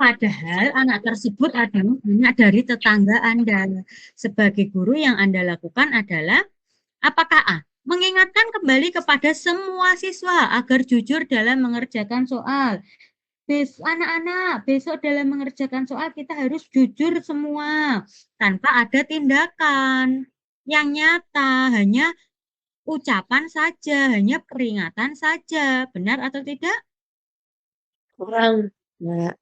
A: Padahal anak tersebut adalah anak dari tetangga Anda. Sebagai guru yang Anda lakukan adalah apakah A? Mengingatkan kembali kepada semua siswa agar jujur dalam mengerjakan soal. Anak-anak, besok dalam mengerjakan soal kita harus jujur semua tanpa ada tindakan yang nyata, hanya ucapan saja, hanya peringatan saja. Benar atau tidak?
D: Kurang. Enggak.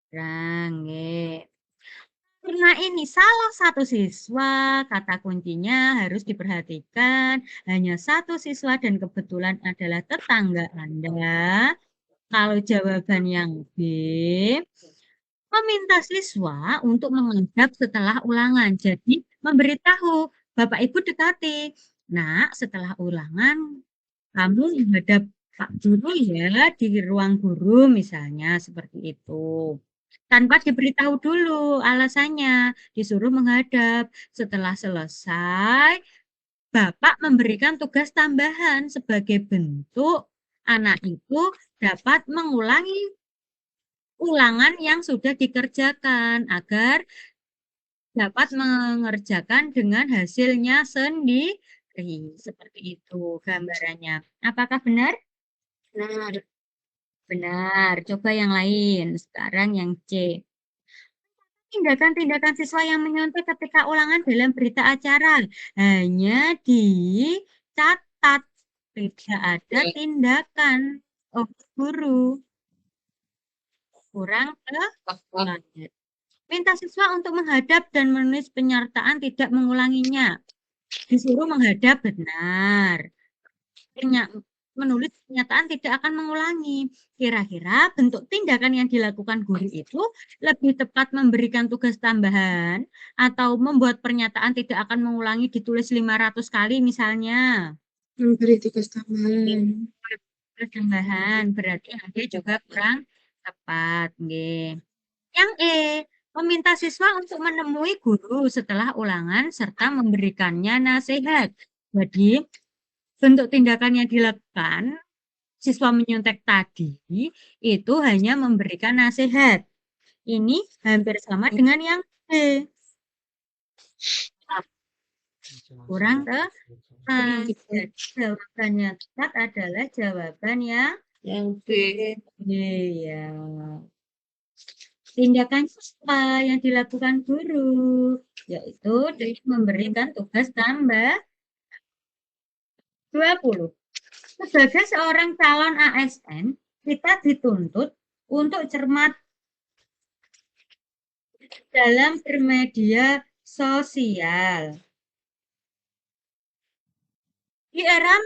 A: Kurang, nggih. Karena ini salah satu siswa, kata kuncinya harus diperhatikan. Hanya satu siswa dan kebetulan adalah tetangga Anda. Kalau jawaban yang B, meminta siswa untuk menghadap setelah ulangan. Jadi memberitahu, Bapak Ibu dekati. Nak, setelah ulangan kamu menghadap Pak Guru ya di ruang guru misalnya seperti itu. Tanpa diberitahu dulu alasannya, disuruh menghadap. Setelah selesai, Bapak memberikan tugas tambahan sebagai bentuk anak itu dapat mengulangi ulangan yang sudah dikerjakan agar dapat mengerjakan dengan hasilnya sendiri. Seperti itu gambarannya. Apakah benar?
D: Benar.
A: Benar. Coba yang lain. Sekarang yang C. Tindakan-tindakan siswa yang menyontek ketika ulangan dalam berita acara hanya dicatat, tidak ada tindakan. Oh, guru kurang lanjut. Minta siswa untuk menghadap dan menulis penyertaan tidak mengulanginya. Disuruh menghadap benar. Menulis pernyataan tidak akan mengulangi. Kira-kira bentuk tindakan yang dilakukan guru itu lebih tepat memberikan tugas tambahan atau membuat pernyataan tidak akan mengulangi ditulis 500 kali misalnya.
C: Memberi tugas tambahan.
A: Tugas tambahan berarti nanti juga kurang tepat. Nggih. Yang E, meminta siswa untuk menemui guru setelah ulangan serta memberikannya nasihat. Jadi bentuk tindakan yang dilakukan siswa menyontek tadi itu hanya memberikan nasihat. Ini hampir sama dengan yang B. Kurang tepat. Jawabannya tepat adalah jawaban yang
D: B.
A: Iya. Tindakan apa yang dilakukan guru yaitu memberikan tugas tambah 20. Sebagai seorang calon ASN, kita dituntut untuk cermat dalam bermedia sosial. Di era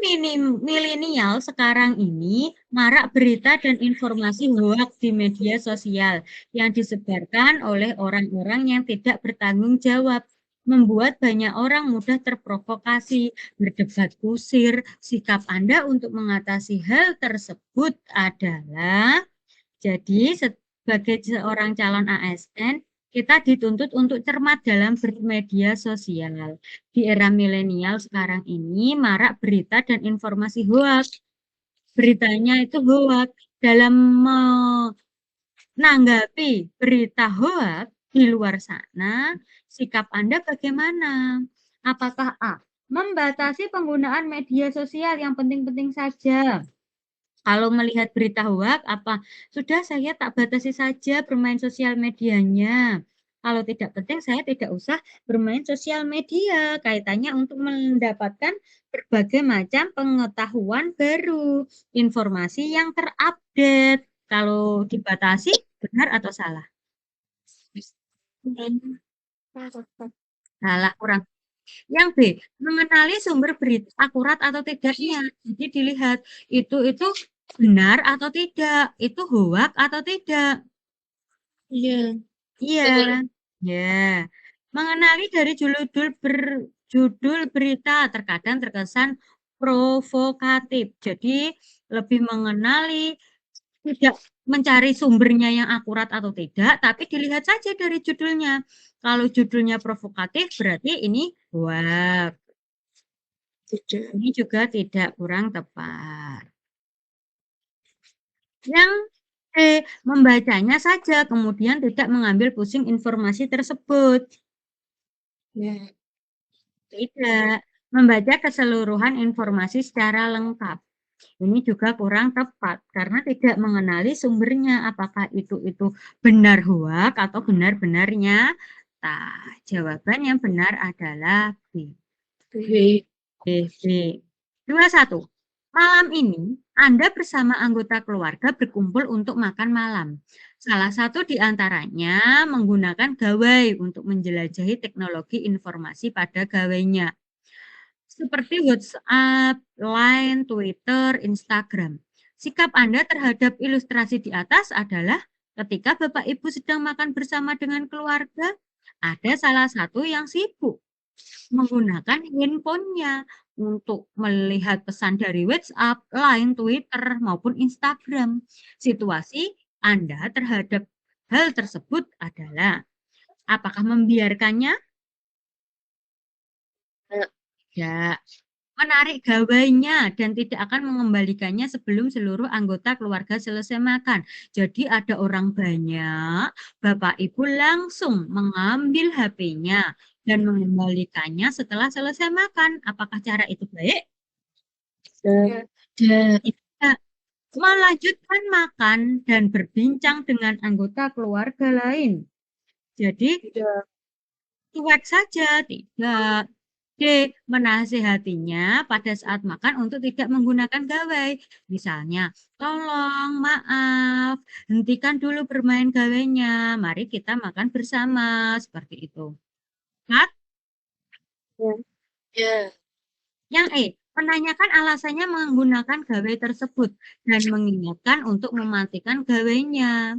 A: milenial sekarang ini, marak berita dan informasi hoaks di media sosial yang disebarkan oleh orang-orang yang tidak bertanggung jawab, membuat banyak orang mudah terprovokasi, berdebat kusir. Sikap Anda untuk mengatasi hal tersebut adalah, jadi sebagai seorang calon ASN, kita dituntut untuk cermat dalam bermedia sosial. Di era milenial sekarang ini marak berita dan informasi hoaks. Beritanya itu hoaks. Dalam menanggapi berita hoaks di luar sana, sikap Anda bagaimana? Apakah A, membatasi penggunaan media sosial yang penting-penting saja? Kalau melihat berita hoaks, sudah saya tak batasi saja bermain sosial medianya. Kalau tidak penting, saya tidak usah bermain sosial media. Kaitannya untuk mendapatkan berbagai macam pengetahuan baru, informasi yang terupdate. Kalau dibatasi, benar atau salah? Salah, kurang. Yang B, mengenali sumber berita akurat atau tidaknya. Jadi dilihat itu benar atau tidak, itu hoak atau tidak.
C: Iya.
A: Iya. Ya. Mengenali dari judul berita terkadang terkesan provokatif. Jadi lebih mengenali tidak mencari sumbernya yang akurat atau tidak, tapi dilihat saja dari judulnya. Kalau judulnya provokatif, berarti ini hoax.
D: Tidak.
A: Ini juga tidak, kurang tepat. Yang membacanya saja, kemudian tidak mengambil pusing informasi tersebut.
D: Ya.
A: Tidak. Membaca keseluruhan informasi secara lengkap. Ini juga kurang tepat karena tidak mengenali sumbernya, apakah itu benar hoax atau benar-benarnya. Nah, jawaban yang benar adalah B.
D: B.
A: B. 21. Malam ini, Anda bersama anggota keluarga berkumpul untuk makan malam. Salah satu di antaranya menggunakan gawai untuk menjelajahi teknologi informasi pada gawainya, seperti WhatsApp, Line, Twitter, Instagram. Sikap Anda terhadap ilustrasi di atas adalah ketika Bapak Ibu sedang makan bersama dengan keluarga, ada salah satu yang sibuk menggunakan handphonenya untuk melihat pesan dari WhatsApp, Line, Twitter, maupun Instagram. Situasi Anda terhadap hal tersebut adalah, apakah membiarkannya? Tidak. Menarik gawainya dan tidak akan mengembalikannya sebelum seluruh anggota keluarga selesai makan. Jadi ada orang banyak, Bapak Ibu langsung mengambil HP-nya dan mengembalikannya setelah selesai makan. Apakah cara itu baik? Tidak. Melanjutkan makan dan berbincang dengan anggota keluarga lain. Jadi cuek saja, tidak. D. Menasihatinya pada saat makan untuk tidak menggunakan gawai. Misalnya, tolong, maaf, hentikan dulu bermain gawainya. Mari kita makan bersama. Seperti itu. Kat?
D: Ya.
A: Yang E. Menanyakan alasannya menggunakan gawai tersebut dan mengingatkan untuk mematikan gawainya.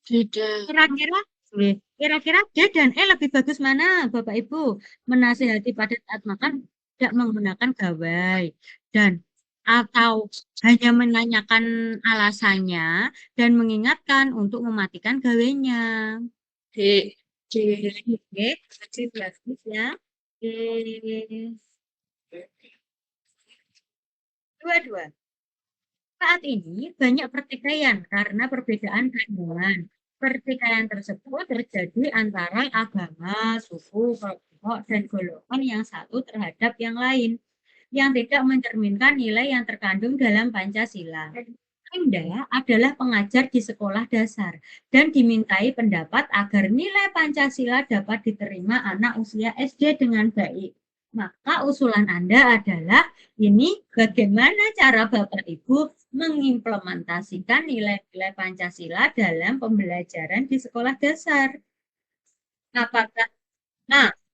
D: Tidak.
A: Kira-kira D dan E lebih bagus mana, Bapak Ibu? Menasihati pada saat makan tidak menggunakan gawai dan atau hanya menanyakan alasannya dan mengingatkan untuk mematikan gawainya.
D: D.
A: Oke, bagus ya. Dua-dua. Saat ini banyak pertikaian karena perbedaan pandangan. Pertikaian tersebut terjadi antara agama, suku, kelompok, dan golongan yang satu terhadap yang lain, yang tidak mencerminkan nilai yang terkandung dalam Pancasila. Anda adalah pengajar di sekolah dasar dan dimintai pendapat agar nilai Pancasila dapat diterima anak usia SD dengan baik. Maka usulan Anda adalah, ini bagaimana cara Bapak Ibu mengimplementasikan nilai-nilai Pancasila dalam pembelajaran di sekolah dasar. Apakah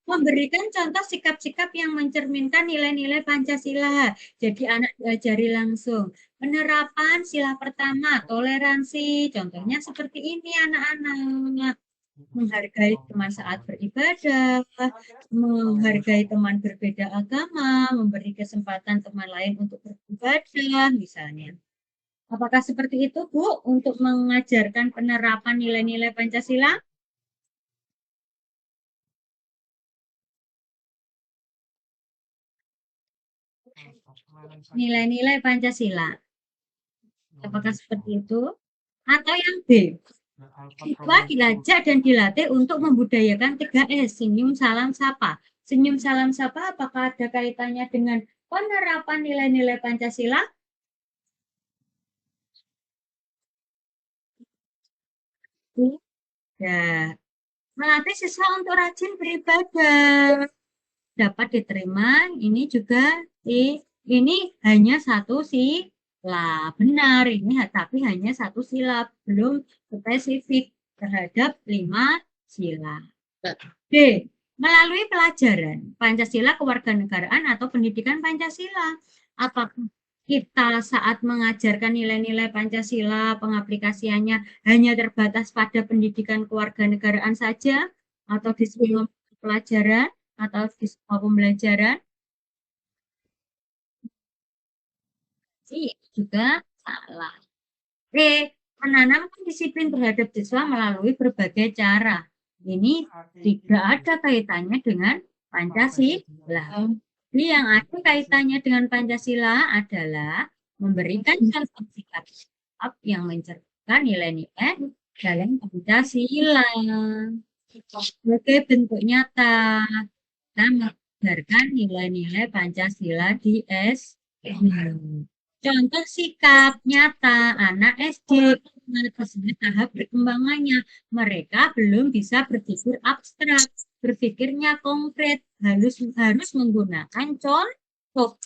A: memberikan contoh sikap-sikap yang mencerminkan nilai-nilai Pancasila. Jadi anak diajari langsung. Penerapan sila pertama, toleransi. Contohnya seperti ini anak-anak. Menghargai teman saat beribadah, menghargai teman berbeda agama, memberi kesempatan teman lain untuk beribadah, misalnya. Apakah seperti itu, Bu, untuk mengajarkan penerapan nilai-nilai Pancasila? Nilai-nilai Pancasila. Apakah seperti itu? Atau yang B, siswa diajak dan dilatih untuk membudayakan 3S, senyum, salam, sapa. Senyum, salam, sapa apakah ada kaitannya dengan penerapan nilai-nilai Pancasila? Ya. Melatih siswa untuk rajin beribadah. Dapat diterima, ini juga ini hanya satu sila. Benar, ini tapi hanya satu sila, belum spesifik terhadap 5 sila. D. Melalui pelajaran Pancasila kewarganegaraan atau pendidikan Pancasila. Apakah kita saat mengajarkan nilai-nilai Pancasila, pengaplikasiannya hanya terbatas pada pendidikan kewarganegaraan saja, atau di semua pelajaran, atau di semua pembelajaran? Iya, juga salah. Menanamkan disiplin terhadap siswa melalui berbagai cara. Ini tidak ada kaitannya dengan Pancasila. Jadi yang ada kaitannya dengan Pancasila adalah memberikan contoh sikap yang mencerminkan nilai-nilai dalam Pancasila sebagai bentuk nyata kita mengajarkan nilai-nilai Pancasila di SD. Contoh sikap nyata anak SD tersebut tahap perkembangannya. Mereka belum bisa berpikir abstrak, berpikirnya konkret, harus menggunakan contoh.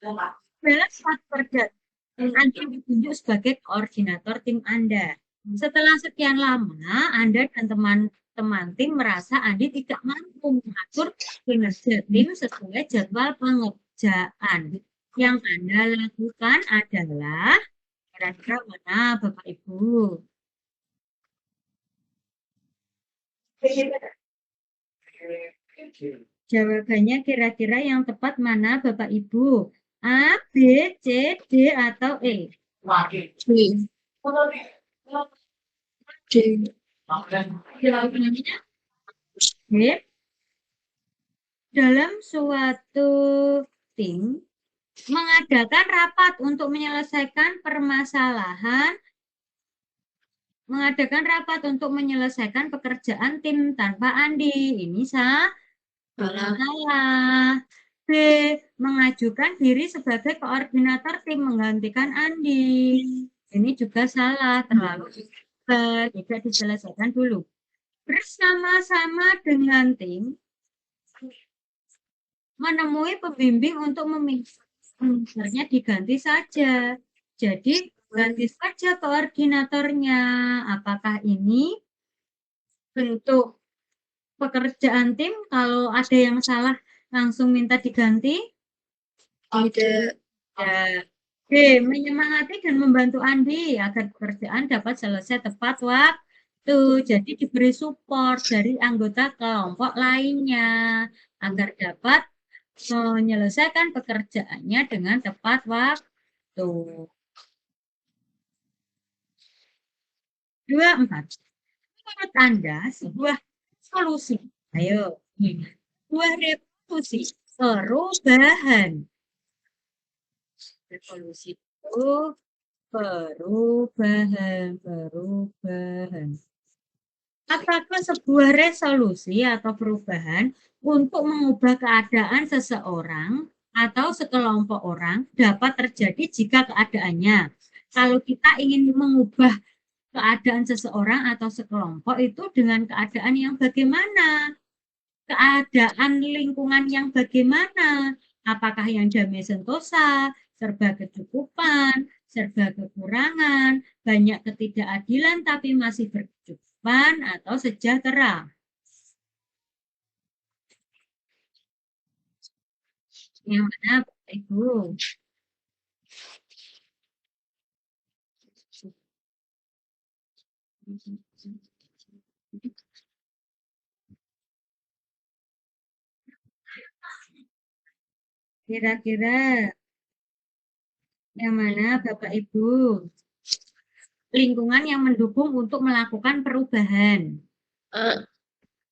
A: Adalah faktor Anda ditunjuk sebagai koordinator tim Anda. Setelah sekian lama, Anda dan teman-teman tim merasa Anda tidak mampu mengatur kinerja tim sesuai jadwal pengerjaan. Yang Anda lakukan adalah, kira-kira mana Bapak Ibu? Jawabannya kira-kira yang tepat mana Bapak Ibu? A, B, C, D, atau E? Jawabannya D. Dalam suatu tim, mengadakan rapat untuk menyelesaikan pekerjaan tim tanpa Andi. Ini salah. B. Mengajukan diri sebagai koordinator tim menggantikan Andi. Ini juga salah, terlalu tidak diselesaikan dulu. Bersama-sama dengan tim, menemui pembimbing untuk memilihnya diganti saja. Jadi, ganti saja koordinatornya. Apakah ini bentuk pekerjaan tim? Kalau ada yang salah, langsung minta diganti?
D: Tidak.
A: B. Menyemangati dan membantu Andi agar pekerjaan dapat selesai tepat waktu. Jadi diberi support dari anggota kelompok lainnya agar dapat menyelesaikan pekerjaannya dengan tepat waktu. 24. Menurut Anda, sebuah solusi. Ayo. Sebuah revolusi. Perubahan. Revolusi itu perubahan. Apakah sebuah resolusi atau perubahan untuk mengubah keadaan seseorang atau sekelompok orang dapat terjadi jika keadaannya. Kalau kita ingin mengubah keadaan seseorang atau sekelompok itu dengan keadaan yang bagaimana? Keadaan lingkungan yang bagaimana? Apakah yang damai sentosa, serba kecukupan, serba kekurangan, banyak ketidakadilan tapi masih berkecukupan atau sejahtera? Yang mana Bapak Ibu? Kira-kira yang mana Bapak Ibu? Lingkungan yang mendukung untuk melakukan perubahan.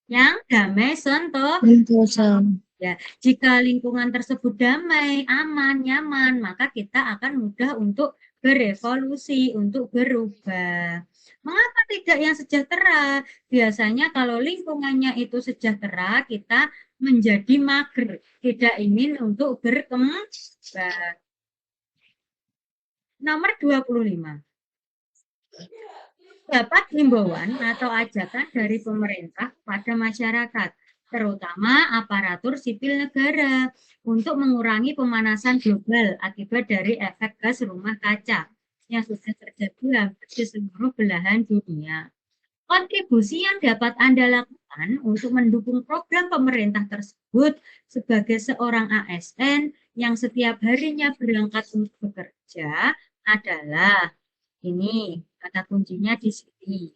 A: Yang damai sentosa. Ya, jika lingkungan tersebut damai, aman, nyaman, maka kita akan mudah untuk berevolusi, untuk berubah. Mengapa tidak yang sejahtera? Biasanya kalau lingkungannya itu sejahtera, kita menjadi mager, tidak ingin untuk berkembang. Nomor 25. Dapat himbauan atau ajakan dari pemerintah pada masyarakat, terutama aparatur sipil negara, untuk mengurangi pemanasan global akibat dari efek gas rumah kaca yang sudah terjadi hampir di seluruh belahan dunia. Kontribusi yang dapat Anda lakukan untuk mendukung program pemerintah tersebut sebagai seorang ASN yang setiap harinya berangkat untuk bekerja adalah ini, kata kuncinya di sini.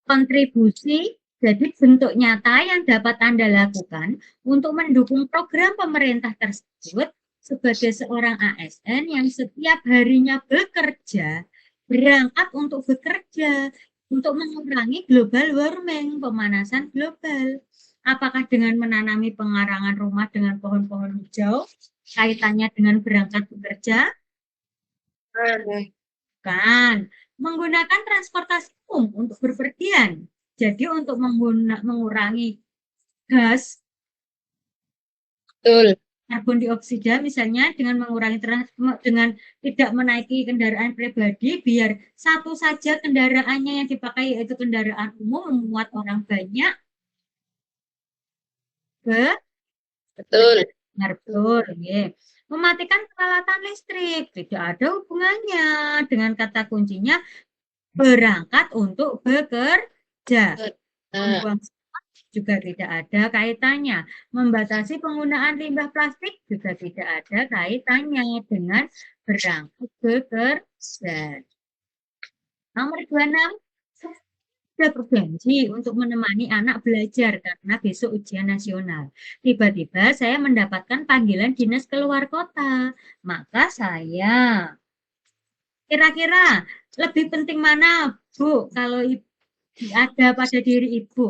A: Kontribusi Jadi bentuk nyata yang dapat Anda lakukan untuk mendukung program pemerintah tersebut sebagai seorang ASN yang setiap harinya bekerja, berangkat untuk bekerja, untuk mengurangi global warming, pemanasan global. Apakah dengan menanami pengarangan rumah dengan pohon-pohon hijau, kaitannya dengan berangkat bekerja? Bukan. Menggunakan transportasi umum untuk berpergian. Jadi untuk mengurangi gas
C: Betul.
A: karbon dioksida misalnya dengan mengurangi dengan tidak menaiki kendaraan pribadi, biar satu saja kendaraannya yang dipakai yaitu kendaraan umum memuat orang banyak.
C: Betul.
A: Betul, ya. Mematikan peralatan listrik tidak ada hubungannya dengan kata kuncinya berangkat untuk bekerja. Membuang sampah juga tidak ada kaitannya. Membatasi penggunaan limbah plastik juga tidak ada kaitannya dengan berangkat bekerja. Nomor 26, sudah berjanji untuk menemani anak belajar karena besok ujian nasional. Tiba-tiba saya mendapatkan panggilan dinas keluar kota. Maka saya kira-kira lebih penting mana, Bu, kalau ada pada diri Ibu?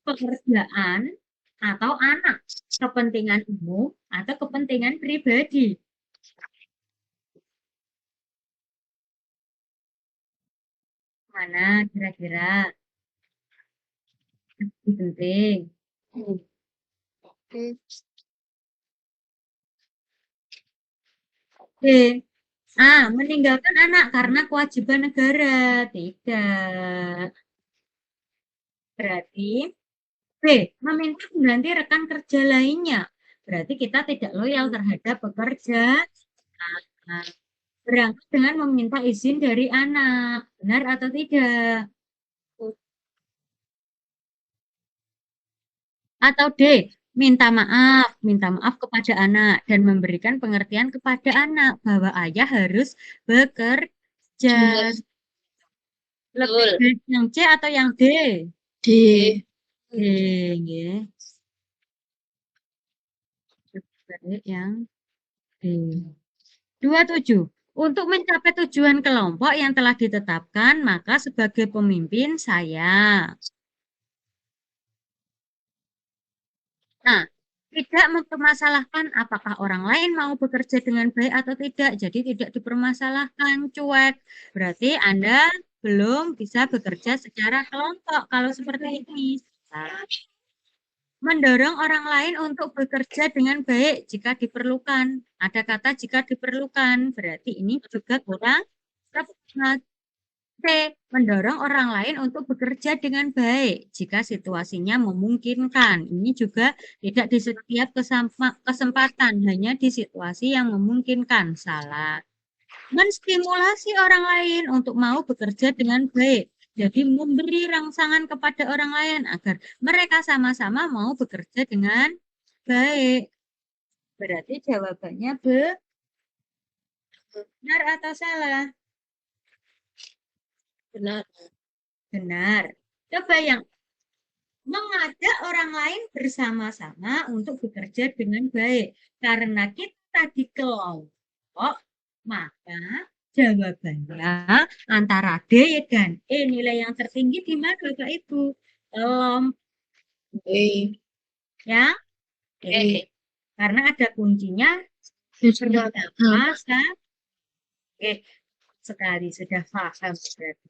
A: Pekerjaan atau anak? Kepentingan umum atau kepentingan pribadi? Mana kira-kira lebih penting? B. A. Meninggalkan anak karena kewajiban negara. Tidak. Berarti B. Meminta mengganti rekan kerja lainnya. Berarti kita tidak loyal terhadap pekerja. Berangkat dengan meminta izin dari anak. Benar atau tidak? Atau D. Minta maaf kepada anak dan memberikan pengertian kepada anak bahwa ayah harus bekerja. Lebih baik yang C atau yang D?
C: D.
A: D, ya. Lebih baik yang D. 27. Untuk mencapai tujuan kelompok yang telah ditetapkan, maka sebagai pemimpin saya. Nah, tidak mempermasalahkan apakah orang lain mau bekerja dengan baik atau tidak. Jadi tidak dipermasalahkan, cuek. Berarti Anda belum bisa bekerja secara kelompok kalau seperti ini. Mendorong orang lain untuk bekerja dengan baik jika diperlukan. Ada kata jika diperlukan, berarti ini juga kurang tepat. C. Mendorong orang lain untuk bekerja dengan baik jika situasinya memungkinkan. Ini juga tidak di setiap kesempatan, hanya di situasi yang memungkinkan. Salah. Menstimulasi orang lain untuk mau bekerja dengan baik. Jadi memberi rangsangan kepada orang lain agar mereka sama-sama mau bekerja dengan baik. Berarti jawabannya benar atau salah?
C: Benar.
A: Benar. Coba yang mengajak orang lain bersama-sama untuk bekerja dengan baik. Karena kita tadi kelompok, maka jawabannya antara D dan E. Nilai yang tertinggi di mana Bapak Ibu? Kelompok. Ya? E. Karena ada kuncinya masa. Sekali sudah paham berarti.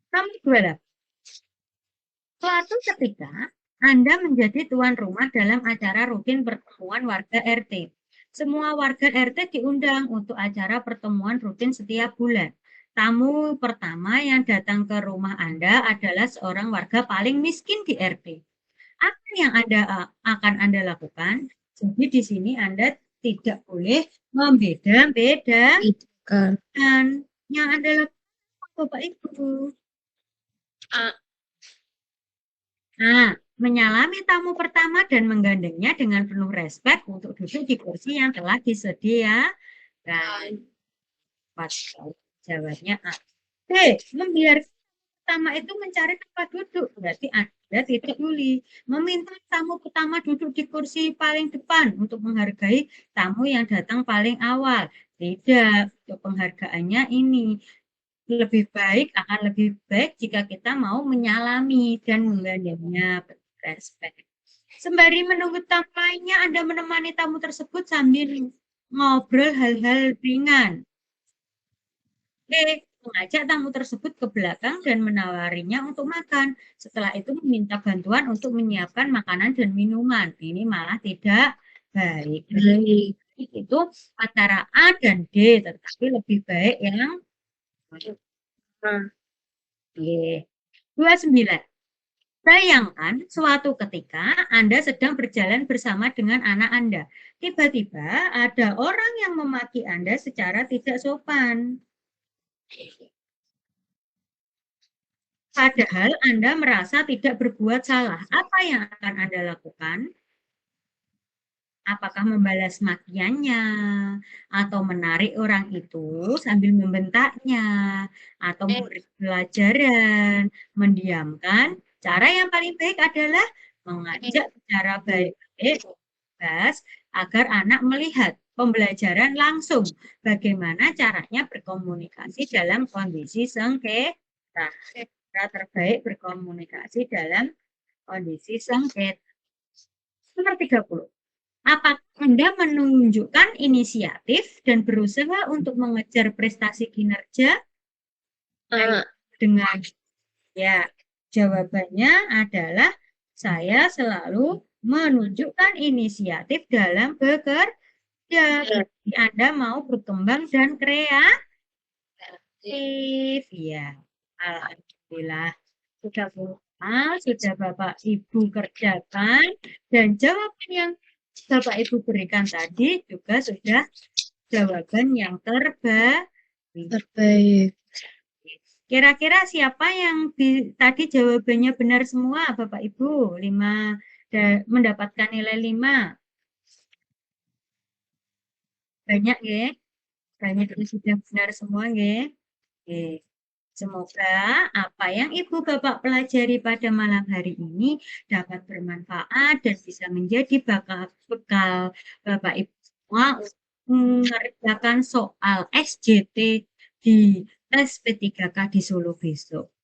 A: Nomor 2. Suatu ketika Anda menjadi tuan rumah dalam acara rutin pertemuan warga RT. Semua warga RT diundang untuk acara pertemuan rutin setiap bulan. Tamu pertama yang datang ke rumah Anda adalah seorang warga paling miskin di RT. Apa yang akan Anda lakukan? Jadi di sini Anda tidak boleh membeda-bedakan. Yang Anda lakukan, Bapak Ibu. Menyalami tamu pertama dan menggandengnya dengan penuh respek untuk duduk di kursi yang telah disediakan. Pas jawabnya A. B. Membiarkan pertama itu mencari tempat duduk, berarti Anda tidak peduli. Meminta tamu pertama duduk di kursi paling depan untuk menghargai tamu yang datang paling awal. Tidak, untuk penghargaannya ini akan lebih baik jika kita mau menyalami dan menggandengnya respect. Sembari menunggu tamu lainnya, Anda menemani tamu tersebut sambil ngobrol hal-hal ringan. Mengajak tamu tersebut ke belakang dan menawarinya untuk makan. Setelah itu meminta bantuan untuk menyiapkan makanan dan minuman. Ini malah tidak baik.
C: Baik.
A: Itu antara A dan D, tetapi lebih baik yang D. 29. Bayangkan suatu ketika Anda sedang berjalan bersama dengan anak Anda. Tiba-tiba ada orang yang memaki Anda secara tidak sopan. Padahal Anda merasa tidak berbuat salah. Apa yang akan Anda lakukan? Apakah membalas makiannya, atau menarik orang itu sambil membentaknya, atau memberi pelajaran, mendiamkan? Cara yang paling baik adalah mengajak secara baik-baik agar anak melihat pembelajaran langsung bagaimana caranya berkomunikasi dalam kondisi sengketa. Cara terbaik berkomunikasi dalam kondisi sengketa. Nomor 30. Apakah Anda menunjukkan inisiatif dan berusaha untuk mengejar prestasi kinerja? Dengan ya, jawabannya adalah saya selalu menunjukkan inisiatif dalam bekerja. Jadi Anda mau berkembang dan kreatif. Ya, alhamdulillah. Sudah Bapak Ibu kerjakan dan jawaban yang Bapak Ibu berikan tadi juga sudah jawaban yang terbaik. Kira-kira siapa yang tadi jawabannya benar semua, Bapak Ibu? 5 mendapatkan nilai 5. Banyak ya? Banyak yang sudah benar semua ya? Semoga apa yang Ibu Bapak pelajari pada malam hari ini dapat bermanfaat dan bisa menjadi bekal Bapak Ibu semua untuk mengerjakan soal SJT di tes P3K di Solo besok.